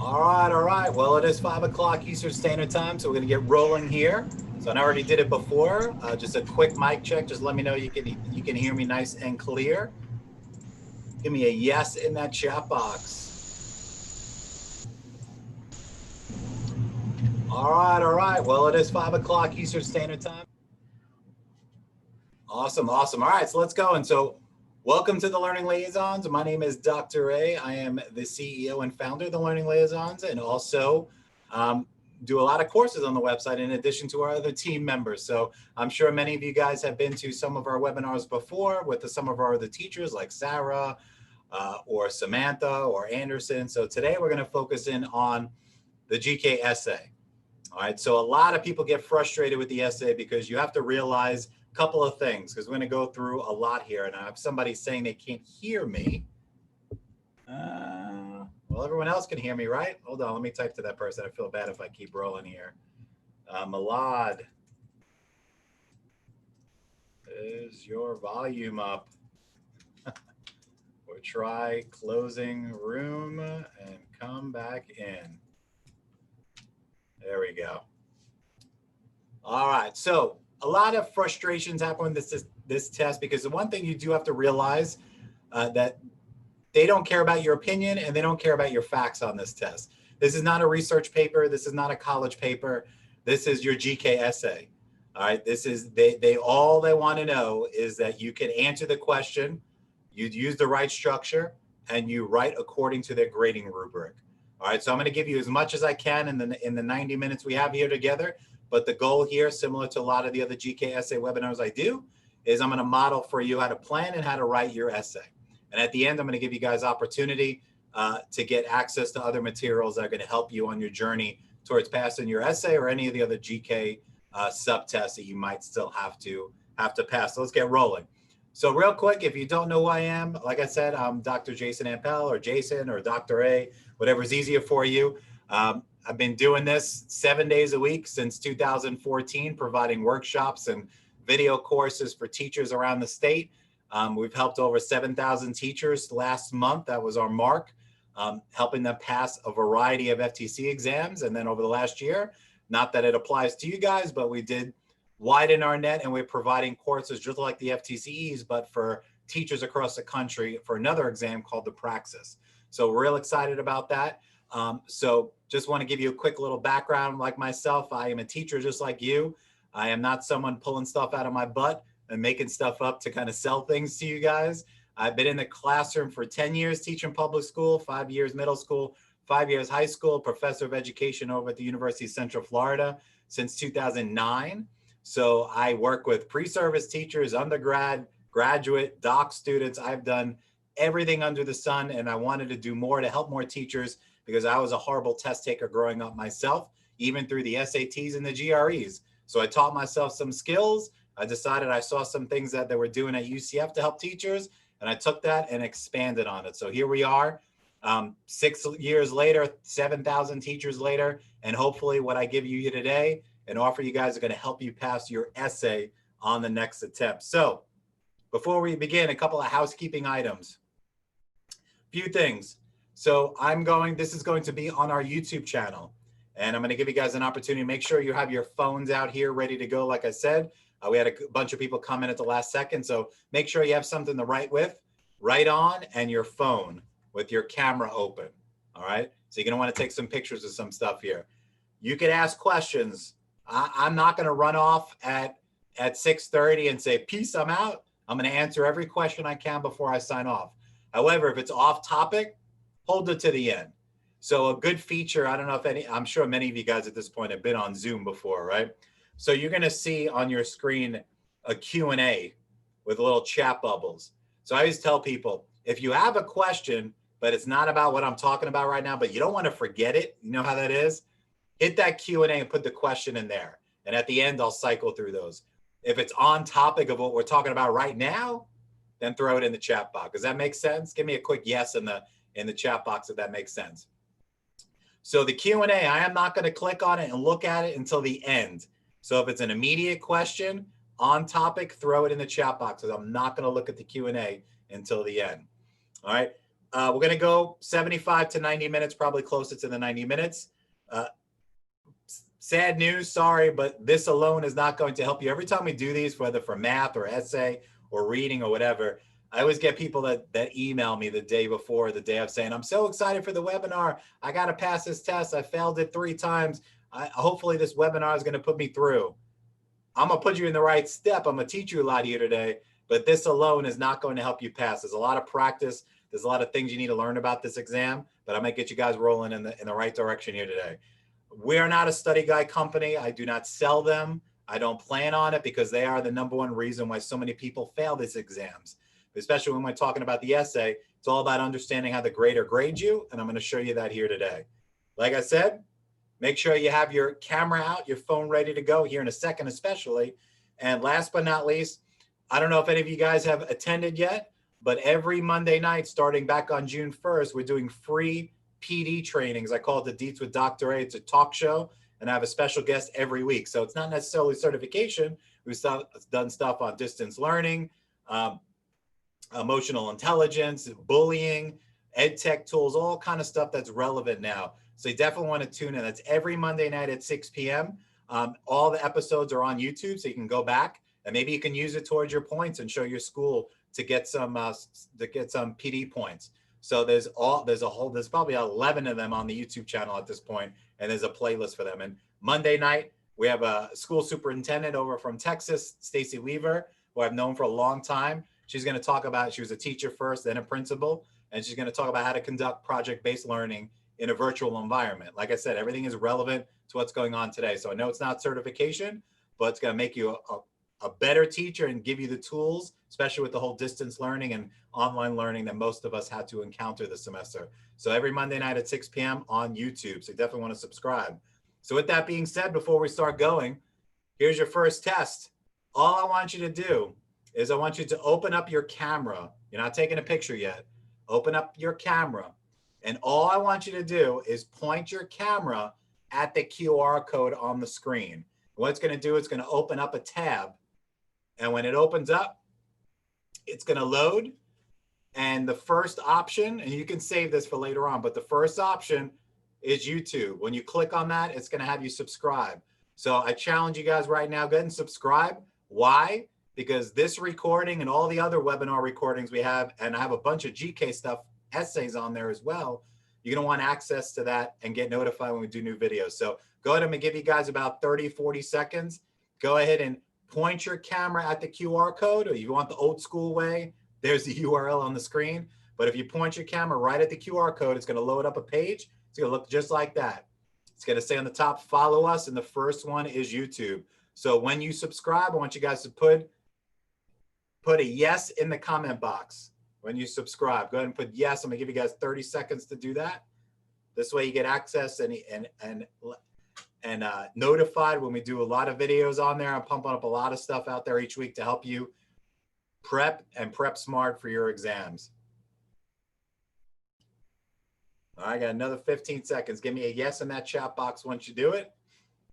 All right. Well, it is 5 o'clock Eastern Standard Time, so we're going to get rolling here. So I already did it before. Just a quick mic check. Just let me know you can hear me nice and clear. Give me a yes in that chat box. All right. Well, it is 5 o'clock Eastern Standard Time. Awesome. All right, so let's go. And so welcome to the Learning Liaisons. My name is Dr. A. I am the CEO and founder of the Learning Liaisons, and also do a lot of courses on the website in addition to our other team members. So I'm sure many of you guys have been to some of our webinars before with some of our other teachers like Sarah or Samantha or Anderson. So today we're going to focus in on the GK essay. All right, so a lot of people get frustrated with the essay because you have to realize a couple of things, because we're going to go through a lot here. And I have somebody saying they can't hear me. Well, everyone else can hear me, right? Hold on, let me type to that person. I feel bad if I keep rolling here. Malad, is your volume up? Or try closing room and come back in. There we go. All right, so a lot of frustrations happen with this test, because the one thing you do have to realize that they don't care about your opinion and they don't care about your facts on this test. This is not a research paper. This is not a college paper. This is your GK essay. All right, this is, all they want to know is that you can answer the question, you use the right structure, and you write according to their grading rubric. All right, so I'm going to give you as much as I can in the 90 minutes we have here together. But the goal here, similar to a lot of the other GK essay webinars I do, is I'm going to model for you how to plan and how to write your essay. And at the end, I'm going to give you guys opportunity to get access to other materials that are going to help you on your journey towards passing your essay or any of the other GK subtests that you might still have to pass. So let's get rolling. So real quick, if you don't know who I am, like I said, I'm Dr. Jason Ampel, or Jason, or Dr. A, whatever's easier for you. I've been doing this 7 days a week since 2014, providing workshops and video courses for teachers around the state. We've helped over 7,000 teachers last month. That was our mark, helping them pass a variety of FTCE exams. And then over the last year, not that it applies to you guys, but we did widen our net, and we're providing courses just like the FTCEs, but for teachers across the country for another exam called the Praxis. So we're real excited about that. So just want to give you a quick little background. Like myself, I am a teacher just like you. I am not someone pulling stuff out of my butt and making stuff up to kind of sell things to you guys. I've been in the classroom for 10 years teaching public school, 5 years middle school, 5 years high school, professor of education over at the University of Central Florida since 2009. So I work with pre-service teachers, undergrad, graduate, doc students. I've done everything under the sun, and I wanted to do more to help more teachers because I was a horrible test taker growing up myself, even through the SATs and the GREs. So I taught myself some skills. I decided I saw some things that they were doing at UCF to help teachers, and I took that and expanded on it. So here we are, 6 years later, 7,000 teachers later, and hopefully what I give you today and offer you guys are going to help you pass your essay on the next attempt. So before we begin, a couple of housekeeping items. Few things. So this is going to be on our YouTube channel, and I'm going to give you guys an opportunity to make sure you have your phones out here ready to go. Like I said, we had a bunch of people come in at the last second, so make sure you have something to write on, and your phone with your camera open. All right, so you're going to want to take some pictures of some stuff here. You can ask questions. I'm not going to run off at 6:30 and say, peace, I'm out. I'm going to answer every question I can before I sign off. However, if it's off topic, hold it to the end. So a good feature, I don't know if I'm sure many of you guys at this point have been on Zoom before, right? So you're going to see on your screen a Q&A with little chat bubbles. So I always tell people, if you have a question, but it's not about what I'm talking about right now, but you don't want to forget it, you know how that is? Hit that Q&A and put the question in there. And at the end, I'll cycle through those. If it's on topic of what we're talking about right now, then throw it in the chat box. Does that make sense? Give me a quick yes in the chat box if that makes sense. So the Q&A, I am not going to click on it and look at it until the end. So if it's an immediate question on topic, throw it in the chat box, because I'm not going to look at the Q&A until the end. All right. We're going to go 75 to 90 minutes, probably closer to the 90 minutes. Sad news, sorry, but this alone is not going to help you. Every time we do these, whether for math or essay or reading or whatever, I always get people that email me the day before, the day of, saying, I'm so excited for the webinar. I got to pass this test. I failed it 3 times. Hopefully this webinar is going to put me through. I'm going to put you in the right step. I'm going to teach you a lot here today, but this alone is not going to help you pass. There's a lot of practice. There's a lot of things you need to learn about this exam, but I'm going to get you guys rolling in the right direction here today. We are not a study guide company. I do not sell them. I don't plan on it because they are the #1 reason why so many people fail these exams, especially when we're talking about the essay. It's all about understanding how the grader grades you, and I'm going to show you that here today. Like I said, make sure you have your camera out, your phone ready to go here in a second especially. And last but not least, I don't know if any of you guys have attended yet, but every Monday night starting back on June 1st, we're doing free PD trainings. I call it the Deets with Dr. A. It's a talk show, and I have a special guest every week. So it's not necessarily certification. We've done stuff on distance learning, emotional intelligence, bullying, ed tech tools, all kind of stuff that's relevant now. So you definitely want to tune in. That's every Monday night at 6 p.m. All the episodes are on YouTube, so you can go back and maybe you can use it towards your points and show your school to get some PD points. So there's probably 11 of them on the YouTube channel at this point, and there's a playlist for them. And Monday night, we have a school superintendent over from Texas, Stacy Weaver, who I've known for a long time. She's going to talk about, she was a teacher first, then a principal, and she's going to talk about how to conduct project-based learning in a virtual environment. Like I said, everything is relevant to what's going on today. So I know it's not certification, but it's going to make you a better teacher and give you the tools, especially with the whole distance learning and online learning that most of us had to encounter this semester. So every Monday night at 6 p.m. on YouTube. So you definitely want to subscribe. So with that being said, before we start going, here's your first test. All I want you to do is I want you to open up your camera. You're not taking a picture yet. Open up your camera. And all I want you to do is point your camera at the QR code on the screen. What it's going to do, it's going to open up a tab. And when it opens up, it's going to load. And the first option, and you can save this for later on, but the first option is YouTube. When you click on that, it's going to have you subscribe. So I challenge you guys right now, go ahead and subscribe. Why? Because this recording and all the other webinar recordings we have, and I have a bunch of GK stuff, essays on there as well, you're going to want access to that and get notified when we do new videos. So go ahead, I'm going to give you guys about 30, 40 seconds. Go ahead and point your camera at the QR code, or you want the old school way, there's the URL on the screen. But if you point your camera right at the QR code, it's going to load up a page. It's going to look just like that. It's going to say on the top, follow us. And the first one is YouTube. So when you subscribe, I want you guys to put a yes in the comment box. When you subscribe, go ahead and put yes. I'm going to give you guys 30 seconds to do that. This way you get access and notified when we do a lot of videos on there. I'm pumping up a lot of stuff out there each week to help you prep and prep smart for your exams. All right, I got another 15 seconds. Give me a yes in that chat box once you do it.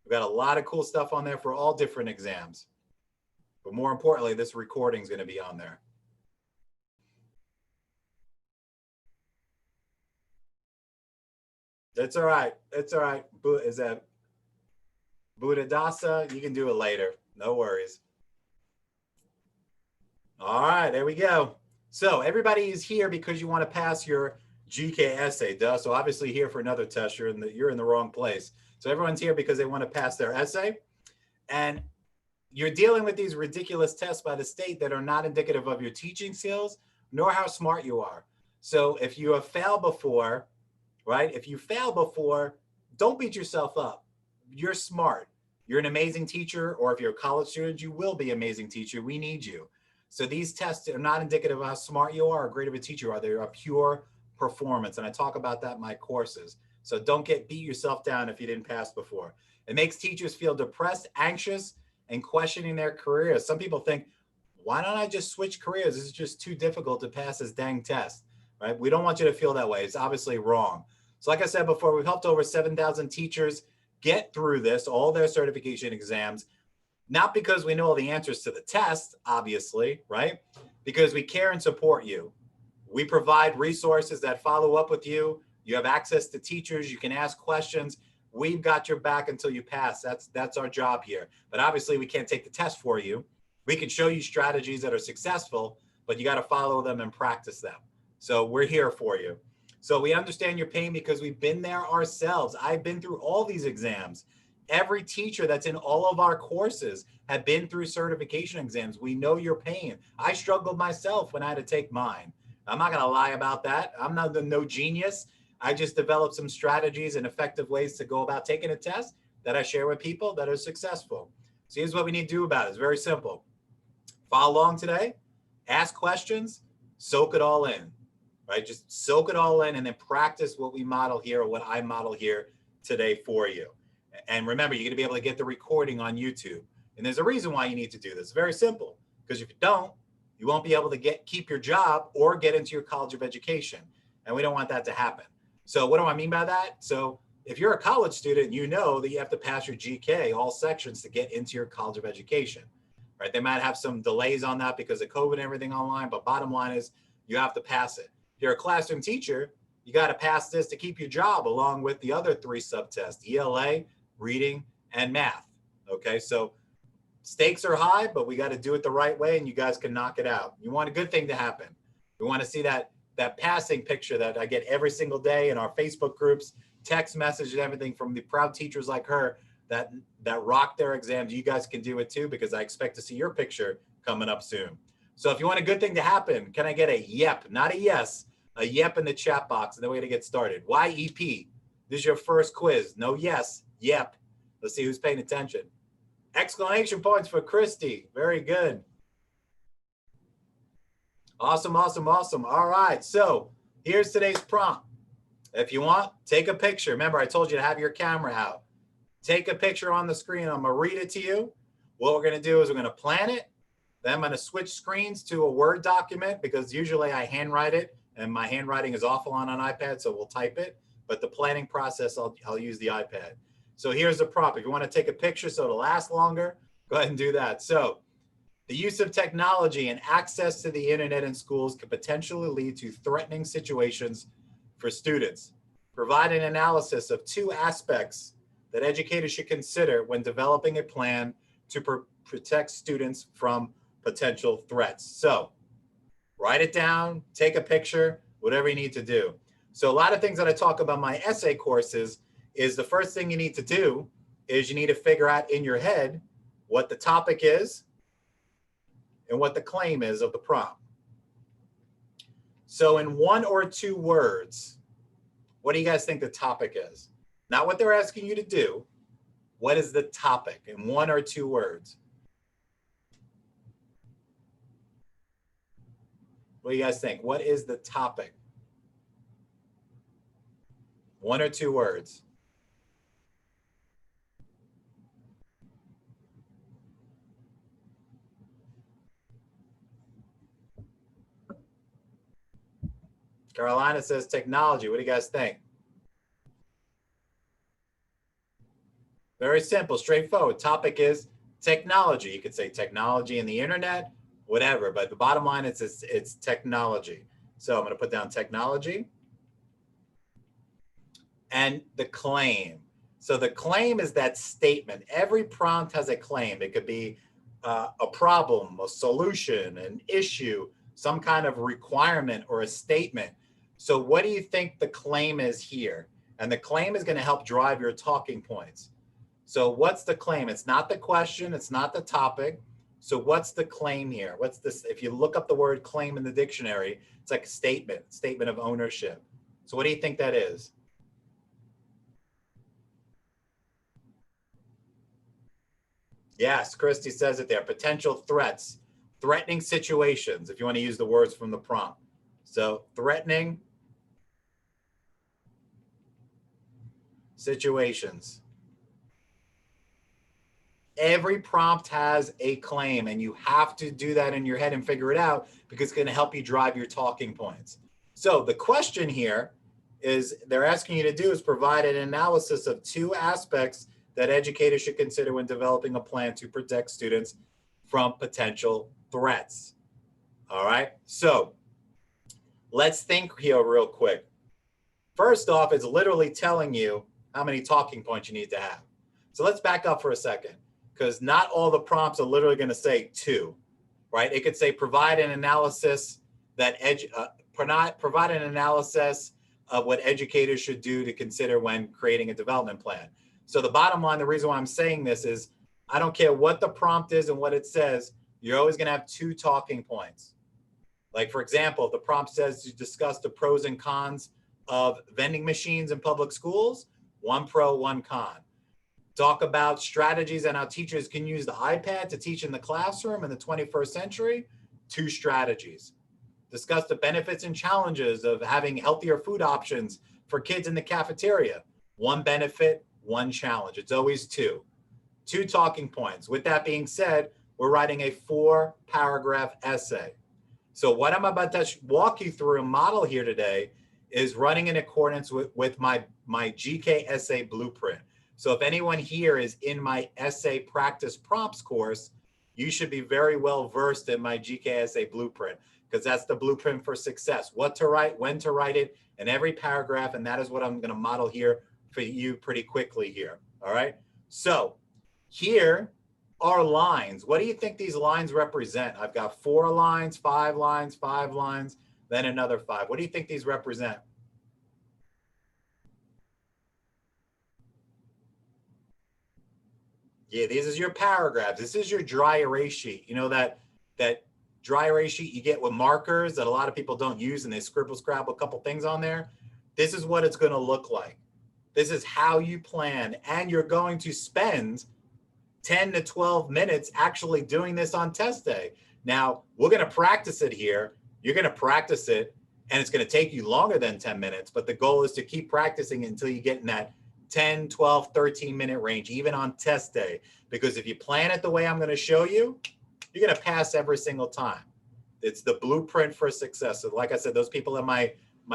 We've got a lot of cool stuff on there for all different exams. But more importantly, this recording is going to be on there. That's all right. It's all right. Is that Buddhadasa? You can do it later. No worries. All right, there we go. So everybody is here because you want to pass your GK essay, duh. So obviously here for another test, you're in the wrong place. So everyone's here because they want to pass their essay. And you're dealing with these ridiculous tests by the state that are not indicative of your teaching skills, nor how smart you are. So if you have failed before, right? If you fail before, don't beat yourself up. You're smart. You're an amazing teacher, or if you're a college student, you will be an amazing teacher. We need you. So these tests are not indicative of how smart you are or great of a teacher you are. They are pure performance. And I talk about that in my courses. So don't beat yourself down if you didn't pass before. It makes teachers feel depressed, anxious, and questioning their careers. Some people think, why don't I just switch careers? This is just too difficult to pass this dang test, right? We don't want you to feel that way. It's obviously wrong. So like I said before, we've helped over 7,000 teachers get through this, all their certification exams, not because we know all the answers to the test, obviously, right? Because we care and support you. We provide resources that follow up with you. You have access to teachers. You can ask questions. We've got your back until you pass. That's our job here. But obviously, we can't take the test for you. We can show you strategies that are successful, but you got to follow them and practice them. So we're here for you. So we understand your pain because we've been there ourselves. I've been through all these exams. Every teacher that's in all of our courses have been through certification exams. We know your pain. I struggled myself when I had to take mine. I'm not going to lie about that. I'm not no genius. I just developed some strategies and effective ways to go about taking a test that I share with people that are successful. So here's what we need to do about it. It's very simple. Follow along today, ask questions, soak it all in, right? Just soak it all in and then practice what we model here or what I model here today for you. And remember, you're going to be able to get the recording on YouTube. And there's a reason why you need to do this. It's very simple, because if you don't, you won't be able to keep your job or get into your college of education. And we don't want that to happen. So what do I mean by that? So if you're a college student, you know that you have to pass your GK, all sections, to get into your college of education, right? They might have some delays on that because of COVID and everything online, but bottom line is you have to pass it. If you're a classroom teacher, you got to pass this to keep your job along with the other 3 subtests, ELA, reading, and math. Okay, so stakes are high, but we got to do it the right way and you guys can knock it out. You want a good thing to happen. We want to see that passing picture that I get every single day in our Facebook groups, text messages, everything from the proud teachers like her that rock their exams. You guys can do it too, because I expect to see your picture coming up soon. So if you want a good thing to happen, can I get a yep, not a yes, a yep in the chat box, and then we're going to get started. YEP, this is your first quiz. No yes, yep. Let's see who's paying attention. Exclamation points for Christy. Very good. Awesome, awesome, awesome. All right, so here's today's prompt. If you want, take a picture. Remember, I told you to have your camera out. Take a picture on the screen. I'm going to read it to you. What we're going to do is we're going to plan it. Then I'm going to switch screens to a Word document, because usually I handwrite it, and my handwriting is awful on an iPad, so we'll type it. But the planning process, I'll use the iPad. So here's the prompt. If you want to take a picture so it'll last longer, go ahead and do that. So the use of technology and access to the internet in schools could potentially lead to threatening situations for students. Provide an analysis of 2 aspects that educators should consider when developing a plan to protect students from potential threats. So write it down, take a picture, whatever you need to do. So a lot of things that I talk about in my essay courses is the first thing you need to do is you need to figure out in your head what the topic is and what the claim is of the prompt. So in 1 or 2 words, what do you guys think the topic is? Not what they're asking you to do. What is the topic in 1 or 2 words? What do you guys think? What is the topic? 1 or 2 words. Carolina says technology. What do you guys think? Very simple, straightforward. Topic is technology. You could say technology and the internet, whatever, but the bottom line is it's technology. So I'm going to put down technology and the claim. So the claim is that statement. Every prompt has a claim. It could be a problem, a solution, an issue, some kind of requirement or a statement. So what do you think the claim is here? And the claim is going to help drive your talking points. So what's the claim? It's not the question. It's not the topic. So what's the claim here? What's this? If you look up the word claim in the dictionary, it's like a statement of ownership. So what do you think that is? Yes, Christy says it there. Potential threats, threatening situations, if you want to use the words from the prompt. So threatening situations. Every prompt has a claim, and you have to do that in your head and figure it out, because it's going to help you drive your talking points. So the question here is they're asking you to do is provide an analysis of 2 aspects that educators should consider when developing a plan to protect students from potential threats. All right. So let's think here real quick. First off, it's literally telling you how many talking points you need to have. So let's back up for a second, because not all the prompts are literally going to say 2, right? It could say provide an analysis provide an analysis of what educators should do to consider when creating a development plan. So the bottom line, the reason why I'm saying this is, I don't care what the prompt is and what it says, you're always going to have 2 talking points. Like, for example, if the prompt says to discuss the pros and cons of vending machines in public schools, 1 pro, 1 con. Talk about strategies and how teachers can use the iPad to teach in the classroom in the 21st century, 2 strategies. Discuss the benefits and challenges of having healthier food options for kids in the cafeteria, 1 benefit, 1 challenge. It's always 2 talking points. With that being said, we're writing a 4-paragraph essay. So what I'm about to walk you through and model here today is running in accordance with my GK essay blueprint. So if anyone here is in my essay practice prompts course, you should be very well versed in my GK essay blueprint, because that's the blueprint for success. What to write, when to write it, in every paragraph, and that is what I'm going to model here for you pretty quickly here. All right. So here are lines. What do you think these lines represent? I've got 4 lines, 5 lines, 5 lines, then another 5. What do you think these represent? Yeah, this is your paragraphs. This is your dry erase sheet. You know that dry erase sheet you get with markers that a lot of people don't use, and they scrabble a couple things on there? This is what it's going to look like. This is how you plan, and you're going to spend 10 to 12 minutes actually doing this on test day. Now, we're going to practice it here. You're going to practice it, and it's going to take you longer than 10 minutes, but the goal is to keep practicing until you get in that 10, 12, 13-minute range, even on test day. Because if you plan it the way I'm going to show you, you're going to pass every single time. It's the blueprint for success. So like I said, those people in my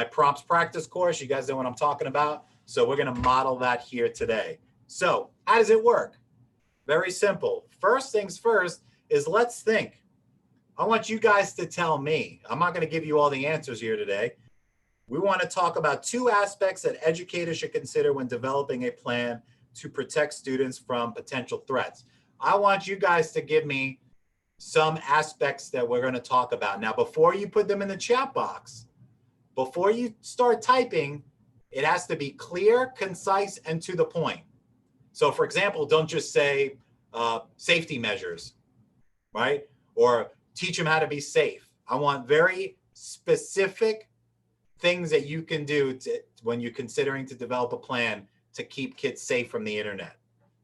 prompts practice course, you guys know what I'm talking about. So we're going to model that here today. So how does it work? Very simple. First things first is let's think. I want you guys to tell me. I'm not going to give you all the answers here today. We want to talk about 2 aspects that educators should consider when developing a plan to protect students from potential threats. I want you guys to give me some aspects that we're going to talk about. Now, before you put them in the chat box, before you start typing, it has to be clear, concise, and to the point. So for example, don't just say safety measures, right? Or teach them how to be safe. I want very specific things that you can do when you're considering to develop a plan to keep kids safe from the internet.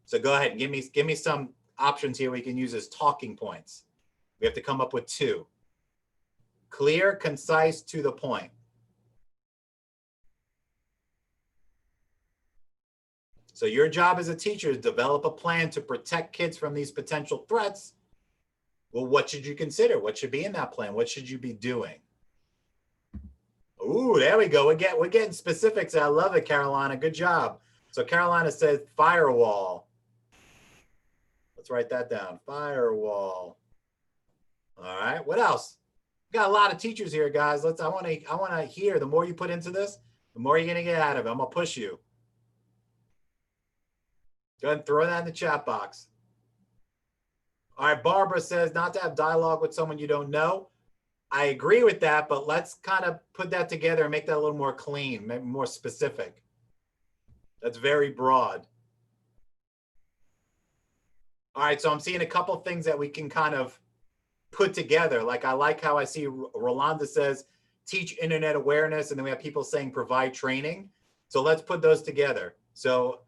So go ahead and give me some options here we can use as talking points. We have to come up with 2. Clear, concise, to the point. So your job as a teacher is to develop a plan to protect kids from these potential threats. Well, what should you consider? What should be in that plan? What should you be doing? Ooh, there we go. We're getting specifics. I love it, Carolina. Good job. So Carolina says firewall. Let's write that down. Firewall. All right. What else? We got a lot of teachers here, guys. I want to hear. The more you put into this, the more you're going to get out of it. I'm going to push you. Go ahead and throw that in the chat box. All right. Barbara says not to have dialogue with someone you don't know. I agree with that, but let's kind of put that together and make that a little more clean, maybe more specific. That's very broad. All right, so I'm seeing a couple things that we can kind of put together. Like I like how I see Rolanda says, teach internet awareness, and then we have people saying provide training. So let's put those together. So,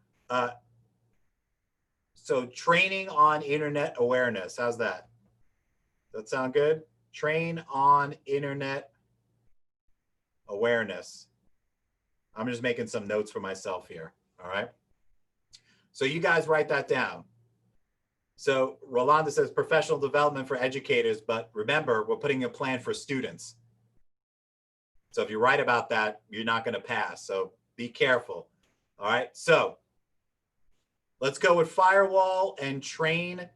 so training on internet awareness, how's that? Does that sound good? Train on internet awareness. I'm just making some notes for myself here, all right? So you guys write that down. So Rolanda says professional development for educators, but remember, we're putting a plan for students. So if you write about that, you're not going to pass. So be careful. All right. So let's go with firewall and train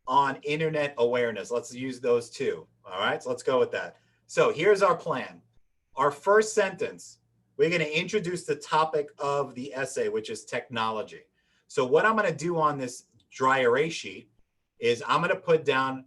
on internet awareness. Let's use those 2. All right. So let's go with that. So here's our plan. Our first sentence, we're going to introduce the topic of the essay, which is technology. So what I'm going to do on this dry erase sheet is I'm going to put down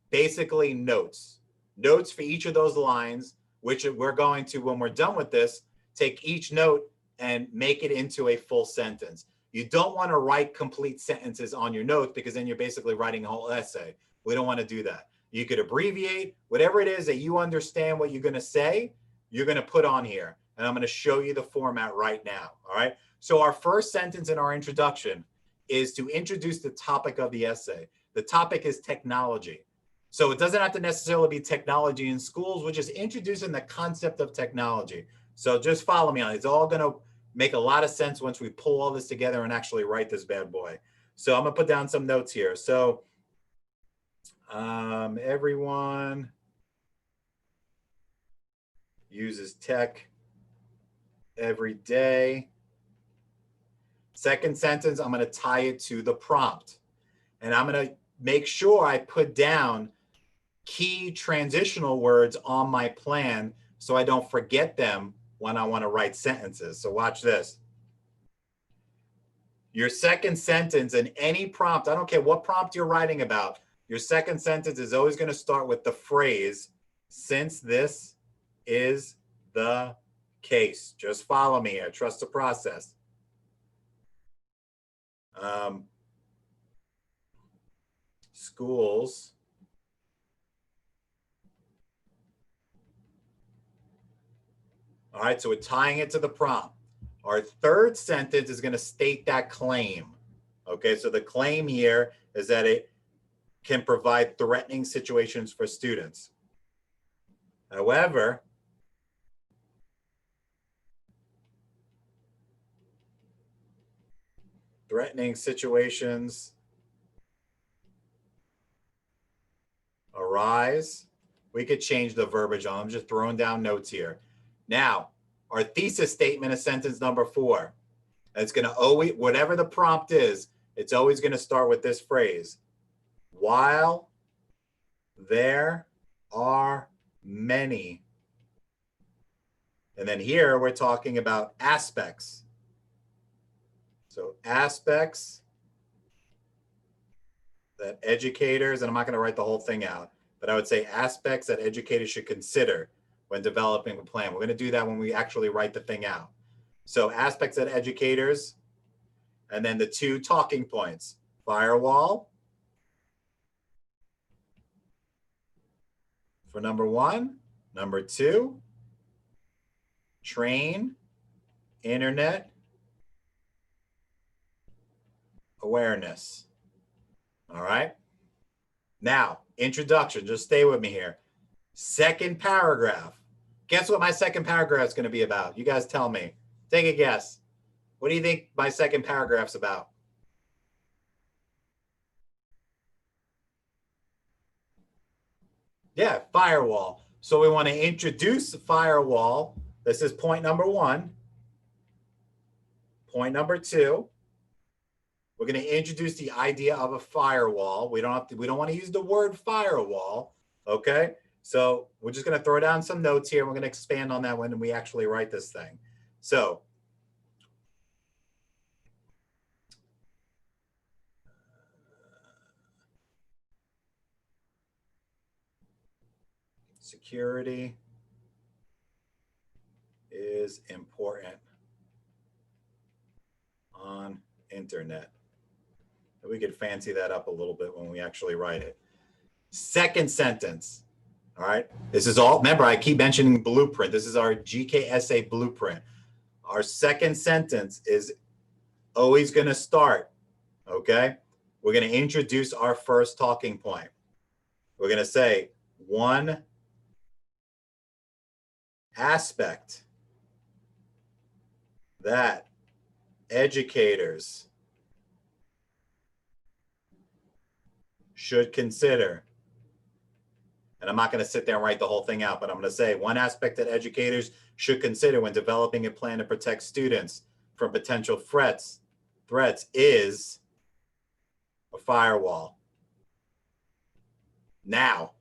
basically notes for each of those lines, which we're going to, when we're done with this, take each note and make it into a full sentence. You don't want to write complete sentences on your notes because then you're basically writing a whole essay. We don't want to do that. You could abbreviate whatever it is that you understand what you're going to say, you're going to put on here. And I'm going to show you the format right now. All right. So our first sentence in our introduction is to introduce the topic of the essay. The topic is technology. So it doesn't have to necessarily be technology in schools. We're just introducing the concept of technology. So just follow me on it. It's all going to make a lot of sense once we pull all this together and actually write this bad boy. So I'm going to put down some notes here. So everyone uses tech every day. Second sentence, I'm going to tie it to the prompt. And I'm going to make sure I put down key transitional words on my plan so I don't forget them when I want to write sentences. So watch this. Your second sentence in any prompt, I don't care what prompt you're writing about, your second sentence is always going to start with the phrase, since this is the case. Just follow me here. Trust the process. Schools all right, so we're tying it to the prompt. Our third sentence is going to state that claim. Okay, so the claim here is that it can provide threatening situations for students. However, threatening situations arise. We could change the verbiage on. I'm just throwing down notes here. Now, our thesis statement is sentence number 4. It's going to always, whatever the prompt is, it's always going to start with this phrase. While there are many. And then here we're talking about aspects. So aspects that educators, and I'm not going to write the whole thing out, but I would say aspects that educators should consider when developing a plan. We're going to do that when we actually write the thing out. So aspects that educators, and then the 2 talking points, firewall for number 1, number 2, train, internet, awareness. All right. Now, introduction, just stay with me here. Second paragraph. Guess what my second paragraph is going to be about? You guys tell me. Take a guess. What do you think my second paragraph's about? Yeah, firewall. So we want to introduce the firewall. This is point number 1. Point number 2. We're going to introduce the idea of a firewall. We don't want to use the word firewall. Okay. So we're just going to throw down some notes here. We're going to expand on that when we actually write this thing. So security is important on internet. We could fancy that up a little bit when we actually write it. Second sentence. All right. This is all, remember, I keep mentioning blueprint. This is our GKSA blueprint. Our second sentence is always going to start. Okay. We're going to introduce our first talking point. We're going to say one aspect that educators should consider. And I'm not going to sit there and write the whole thing out, but I'm going to say one aspect that educators should consider when developing a plan to protect students from potential threats is a firewall. Now,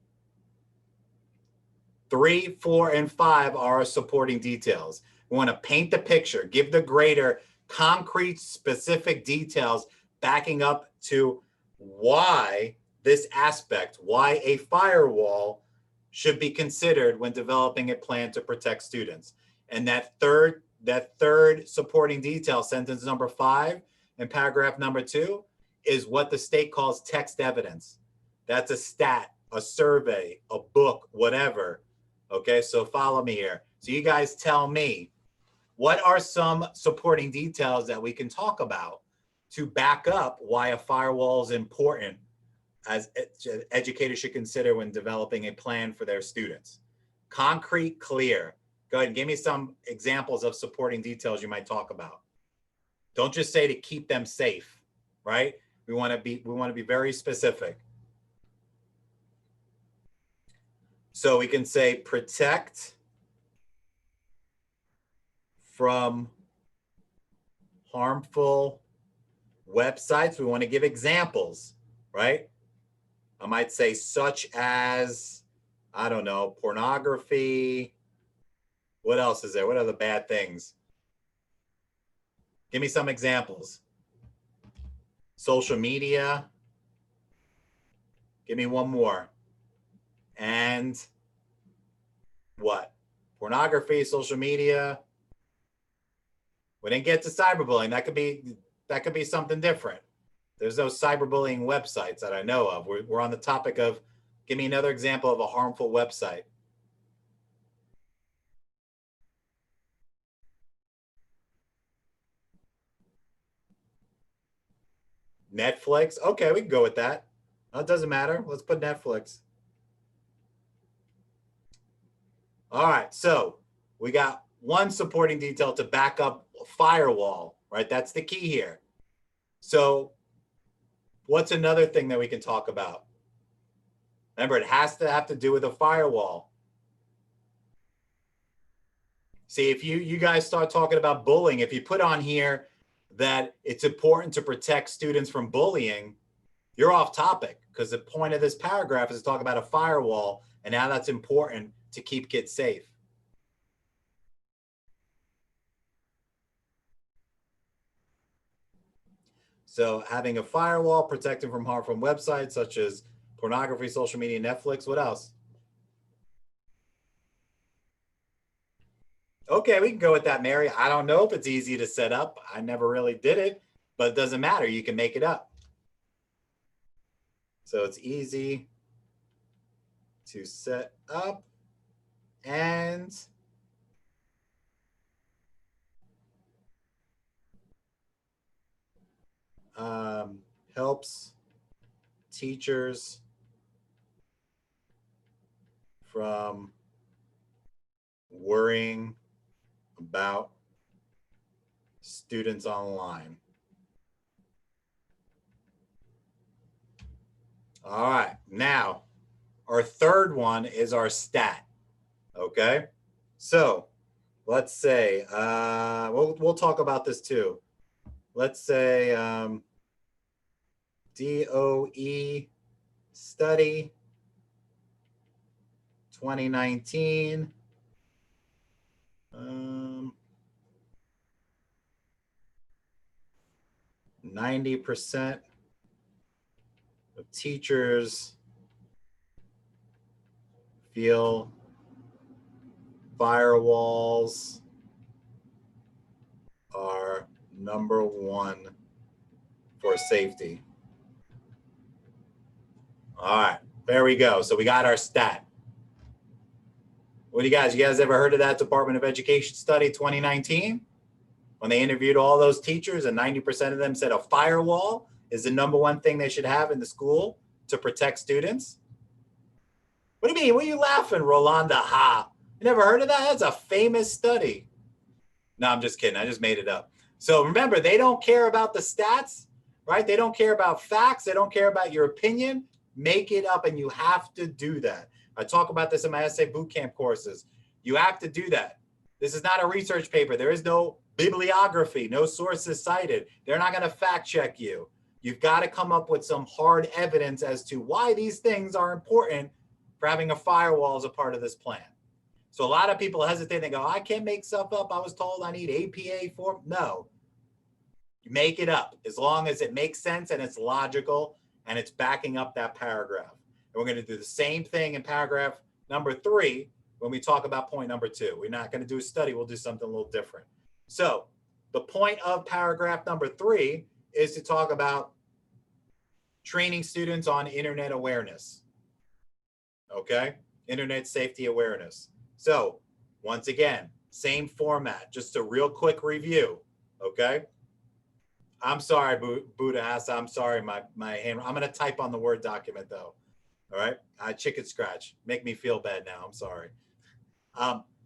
3, 4, and 5 are our supporting details. We want to paint the picture, give the grader concrete, specific details backing up to why this aspect, why a firewall should be considered when developing a plan to protect students. And that third supporting detail, sentence number 5 and paragraph number 2, is what the state calls text evidence. That's a stat, a survey, a book, whatever. Okay, so follow me here. So you guys tell me, what are some supporting details that we can talk about to back up why a firewall is important, as educators should consider when developing a plan for their students? Concrete, clear. Go ahead and give me some examples of supporting details you might talk about. Don't just say to keep them safe, right? We want to be very specific. So we can say protect from harmful websites. We want to give examples, right? I might say such as, I don't know, pornography. What else is there? What are the bad things? Give me some examples. Social media. Give me one more. And what? Pornography, social media. We didn't get to cyberbullying. That could be something different. There's no cyberbullying websites that I know of. We're on the topic of, give me another example of a harmful website. Netflix. Okay, we can go with that. It doesn't matter. Let's put Netflix. All right, so we got one supporting detail to back up a firewall, right? That's the key here. So what's another thing that we can talk about? Remember, it has to have to do with a firewall. See, if you guys start talking about bullying, if you put on here that it's important to protect students from bullying, you're off topic, because the point of this paragraph is to talk about a firewall and how that's important to keep kids safe. So having a firewall, protecting from harm from websites such as pornography, social media, Netflix. What else? Okay, we can go with that, Mary. I don't know if it's easy to set up. I never really did it, but it doesn't matter. You can make it up. So it's easy to set up and helps teachers from worrying about students online. All right, now our third one is our stat. Okay, so let's say we'll talk about this too. Let's say DOE study 2019. 90% of teachers feel firewalls are number one for safety. All right, there we go. So we got our stat. What do you guys ever heard of that Department of Education study 2019? When they interviewed all those teachers and 90% of them said a firewall is the number one thing they should have in the school to protect students. What do you mean? What are you laughing, Rolanda? Ha. You never heard of that? That's a famous study. No, I'm just kidding. I just made it up. So remember, they don't care about the stats, right? They don't care about facts. They don't care about your opinion. Make it up, and you have to do that. I talk about this in my essay bootcamp courses. You have to do that. This is not a research paper. There is no bibliography, no sources cited. They're not going to fact check you. You've got to come up with some hard evidence as to why these things are important for having a firewall as a part of this plan. So a lot of people hesitate. They go, I can't make stuff up. I was told I need APA form. No, you make it up as long as it makes sense and it's logical and it's backing up that paragraph. And we're going to do the same thing in paragraph number 3 when we talk about point number 2. We're not going to do a study. We'll do something a little different. So the point of paragraph number 3 is to talk about training students on internet awareness. Okay? Internet safety awareness. So once again, same format, just a real quick review. Okay? I'm sorry, Buddha Hassa. I'm sorry, my hand. I'm going to type on the Word document though. All right? Chicken scratch. Make me feel bad now. I'm sorry.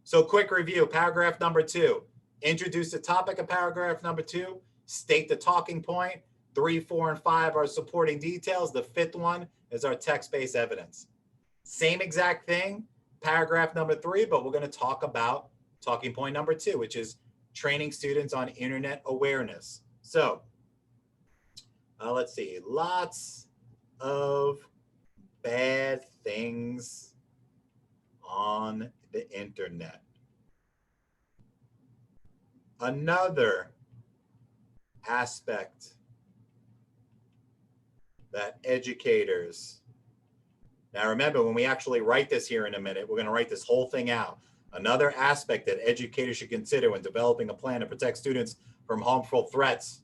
So quick review, paragraph number 2. Introduce the topic of paragraph number 2. State the talking point. 3, 4, and 5 are supporting details. The 5th one is our text-based evidence. Same exact thing, paragraph number 3, but we're going to talk about talking point number 2, which is training students on internet awareness. So let's see, lots of bad things on the internet. Another aspect that educators, now remember, when we actually write this here in a minute, we're going to write this whole thing out. Another aspect that educators should consider when developing a plan to protect students from harmful threats.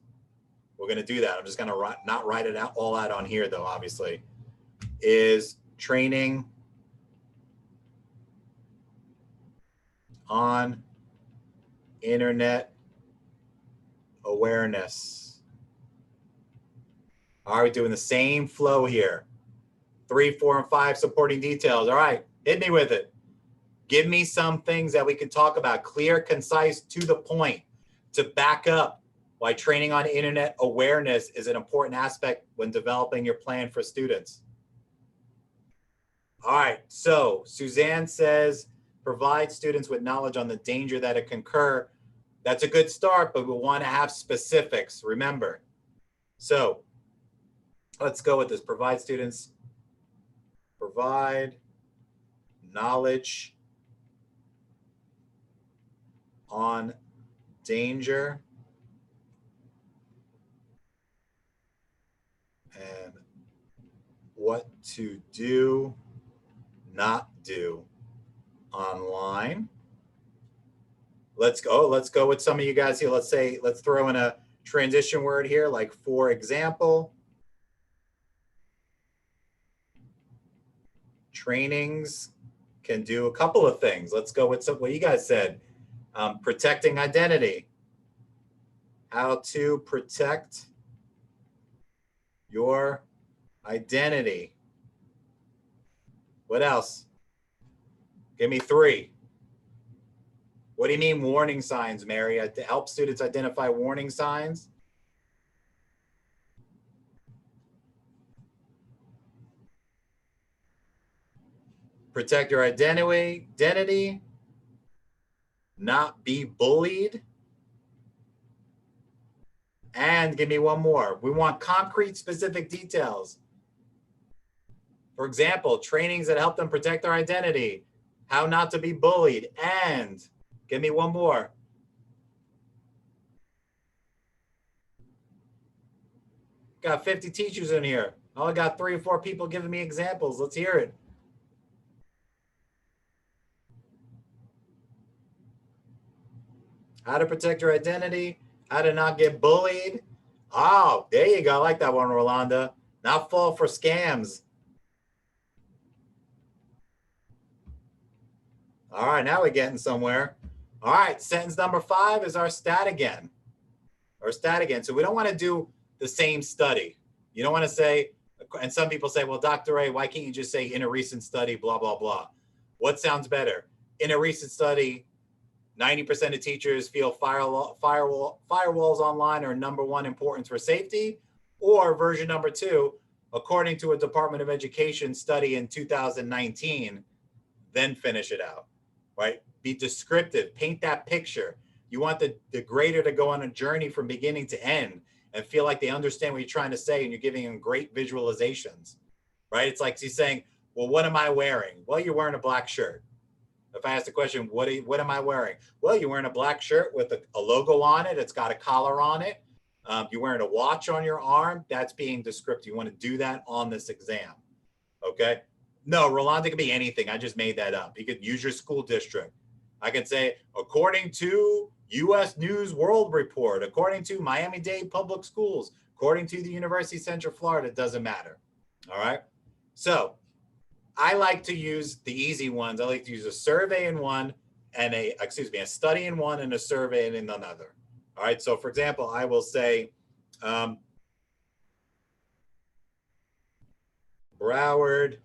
We're going to do that. I'm just going to not write it out all out on here though, obviously, is training on internet awareness. All right, we're doing the same flow here. 3, 4, and 5 supporting details. All right, hit me with it. Give me some things that we can talk about, clear, concise, to the point, to back up why training on internet awareness is an important aspect when developing your plan for students. All right, so Suzanne says, provide students with knowledge on the danger that it can occur. That's a good start, but we want to have specifics, remember. So let's go with this. Provide knowledge on danger and what to do, not do online. Let's go with some of you guys here. Let's throw in a transition word here, like for example. Trainings can do a couple of things. Let's go with what you guys said. Protecting identity. How to protect your identity. What else? Give me 3. What do you mean warning signs, Mary? To help students identify warning signs? Protect your identity, not be bullied. And give me one more. We want concrete, specific details. For example, trainings that help them protect their identity, how not to be bullied, and give me one more. Got 50 teachers in here. I only got 3 or 4 people giving me examples. Let's hear it. How to protect your identity, how to not get bullied. Oh, there you go. I like that one, Rolanda. Not fall for scams. All right, now we're getting somewhere. All right, sentence number 5 is our stat again. So we don't want to do the same study. You don't want to say, and some people say, well, Dr. A, why can't you just say in a recent study, blah, blah, blah. What sounds better? In a recent study, 90% of teachers feel firewalls online are #1 importance for safety, or version number 2, according to a Department of Education study in 2019, then finish it out, right? Be descriptive, paint that picture. You want the grader to go on a journey from beginning to end and feel like they understand what you're trying to say, and you're giving them great visualizations, right? It's like he's saying, well, what am I wearing? Well, you're wearing a black shirt. If I ask the question, what am I wearing? Well, you're wearing a black shirt with a logo on it. It's got a collar on it. You're wearing a watch on your arm. That's being descriptive. You want to do that on this exam. Okay. No, Rolanda could be anything. I just made that up. You could use your school district. I could say, according to U.S. News World Report, according to Miami-Dade Public Schools, according to the University of Central Florida, it doesn't matter. All right. So I like to use the easy ones. I like to use a survey in one and a study in one and a survey in another. All right. So for example, I will say, Broward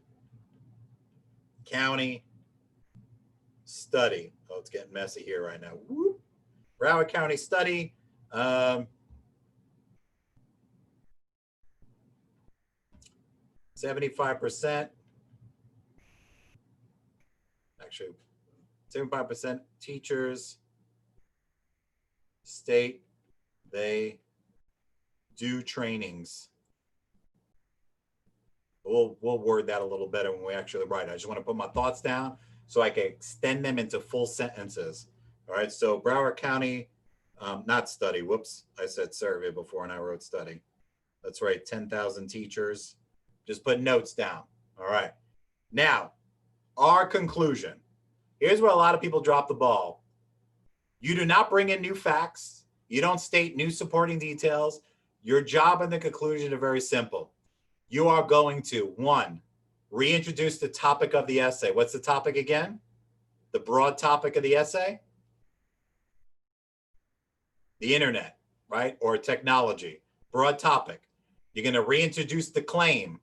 County study. Oh, it's getting messy here right now. Whoop. Broward County study. 75%. Actually, 75% teachers state they do trainings. We'll word that a little better when we actually write. I just want to put my thoughts down so I can extend them into full sentences. All right, so Broward County, not study, whoops, I said survey before and I wrote study. That's right, 10,000 teachers. Just put notes down. All right, now our conclusion. Here's where a lot of people drop the ball. You do not bring in new facts. You don't state new supporting details. Your job in the conclusion are very simple. You are going to, 1, reintroduce the topic of the essay. What's the topic again? The broad topic of the essay? The internet, right? Or technology. Broad topic. You're going to reintroduce the claim,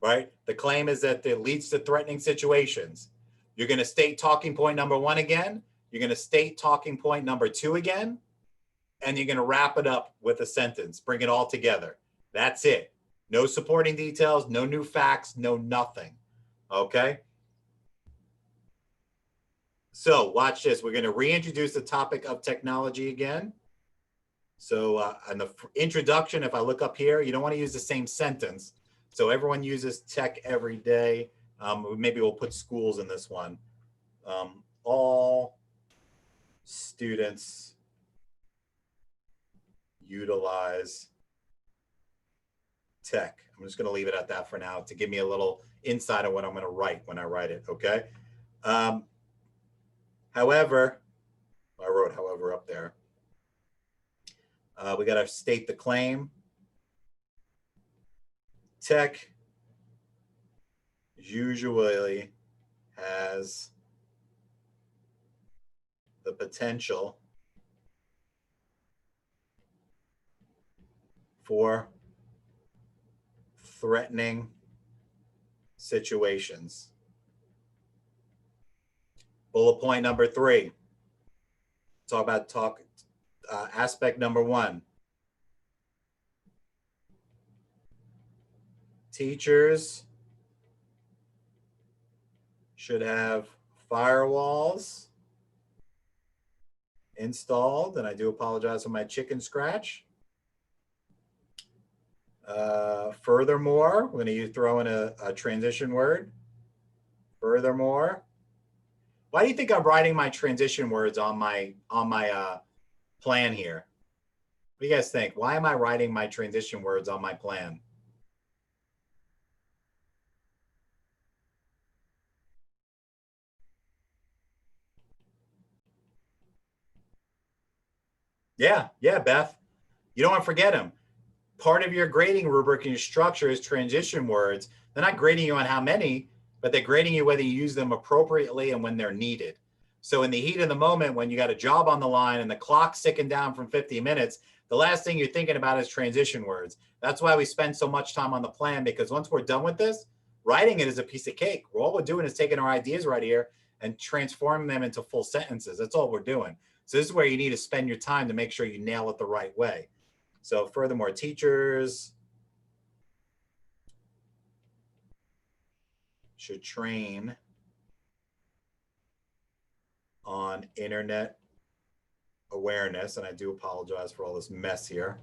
right? The claim is that it leads to threatening situations. You're going to state talking point number 1 again. You're going to state talking point number 2 again. And you're going to wrap it up with a sentence. Bring it all together. That's it. No supporting details, no new facts, no nothing. Okay? So watch this. We're going to reintroduce the topic of technology again. So in the introduction, if I look up here, you don't want to use the same sentence. So everyone uses tech every day. Maybe we'll put schools in this one. All students utilize tech. I'm just going to leave it at that for now to give me a little insight on what I'm going to write when I write it. Okay. However, I wrote however up there. We got to state the claim. Tech usually has the potential for threatening situations. Bullet point number 3. Talk about aspect number 1. Teachers should have firewalls installed, and I do apologize for my chicken scratch. Furthermore, we're going to throw in a transition word. Furthermore, why do you think I'm writing my transition words on my plan here? What do you guys think? Why am I writing my transition words on my plan? Yeah, Beth. You don't want to forget them. Part of your grading rubric and your structure is transition words. They're not grading you on how many, but they're grading you whether you use them appropriately and when they're needed. So in the heat of the moment, when you got a job on the line and the clock's ticking down from 50 minutes, the last thing you're thinking about is transition words. That's why we spend so much time on the plan, because once we're done with this, writing it is a piece of cake. All we're doing is taking our ideas right here and transforming them into full sentences. That's all we're doing. So this is where you need to spend your time to make sure you nail it the right way. So furthermore, teachers should train on internet awareness. And I do apologize for all this mess here,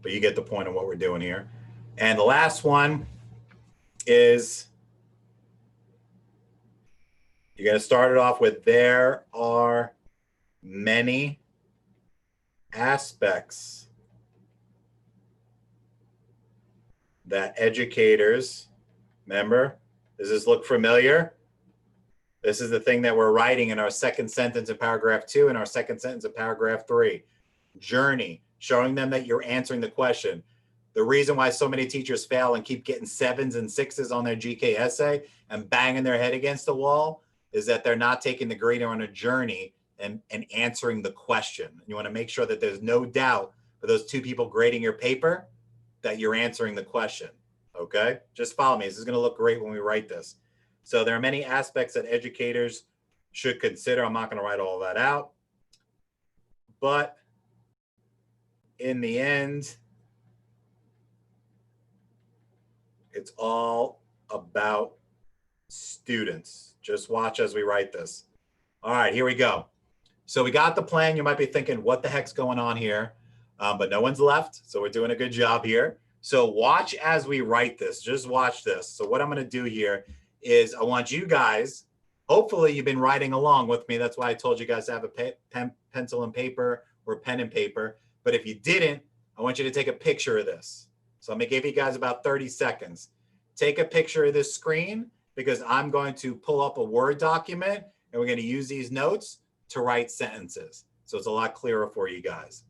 but you get the point of what we're doing here. And the last one is You're going to start it off with, there are many aspects that educators, remember, does this look familiar? This is the thing that we're writing in our second sentence in paragraph 2 and our second sentence in paragraph 3. Journey, showing them that you're answering the question. The reason why so many teachers fail and keep getting 7s and 6s on their GK essay and banging their head against the wall is that they're not taking the grader on a journey and answering the question. You want to make sure that there's no doubt for those two people grading your paper that you're answering the question. Okay, just follow me. This is going to look great when we write this. So there are many aspects that educators should consider. I'm not going to write all that out, but in the end, it's all about students. Just watch as we write this. All right, here we go. So we got the plan. You might be thinking, what the heck's going on here? But no one's left, so we're doing a good job here. So watch as we write this. Just watch this. So what I'm going to do here is I want you guys, hopefully you've been writing along with me. That's why I told you guys to have a pencil and paper or pen and paper. But if you didn't, I want you to take a picture of this. So I'm going to give you guys about 30 seconds. Take a picture of this screen because I'm going to pull up a Word document and we're going to use these notes to write sentences. So it's a lot clearer for you guys.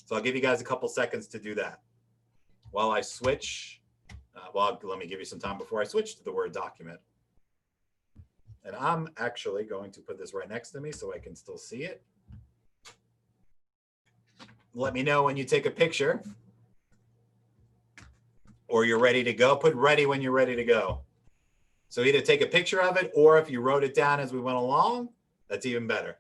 So I'll give you guys a couple seconds to do that. While I switch, well, let me give you some time before I switch to the Word document. And I'm actually going to put this right next to me so I can still see it. Let me know when you take a picture or you're ready to go. Put ready when you're ready to go. So either take a picture of it, or if you wrote it down as we went along, that's even better.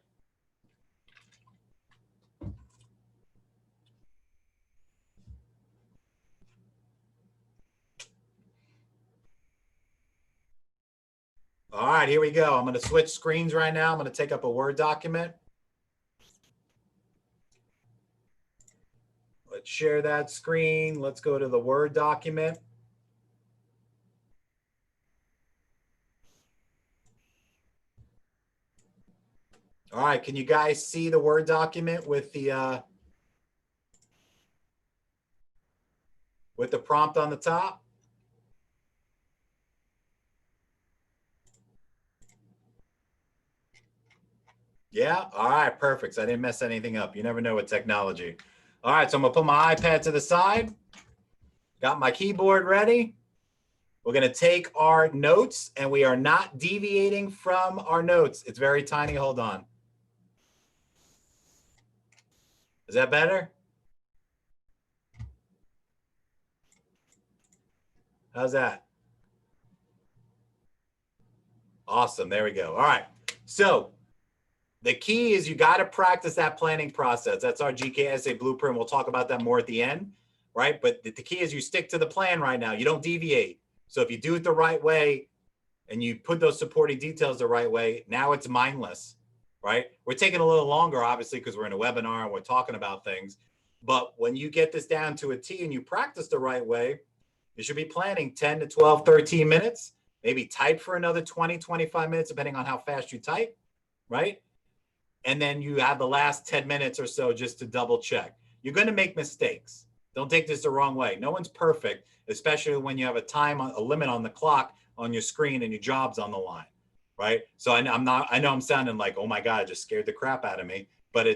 All right, here we go. I'm going to switch screens right now. I'm going to take up a Word document. Let's share that screen. Let's go to the Word document. All right, can you guys see the Word document with the prompt on the top? Yeah, all right, perfect. So I didn't mess anything up. You never know with technology. All right, so I'm gonna put my iPad to the side. Got my keyboard ready. We're gonna take our notes and we are not deviating from our notes. It's very tiny, hold on. Is that better? How's that? Awesome, there we go. All right, so the key is you gotta practice that planning process. That's our GK essay blueprint. We'll talk about that more at the end, right? But the key is you stick to the plan right now. You don't deviate. So if you do it the right way and you put those supporting details the right way, now it's mindless, right? We're taking a little longer, obviously, because we're in a webinar and we're talking about things. But when you get this down to a T and you practice the right way, you should be planning 10 to 12, 13 minutes, maybe type for another 20, 25 minutes, depending on how fast you type, right? And then you have the last 10 minutes or so just to double check. You're going to make mistakes. Don't take this the wrong way. No one's perfect, especially when you have a limit on the clock on your screen and your job's on the line, right? So I know I'm sounding like, oh my God, it just scared the crap out of me, but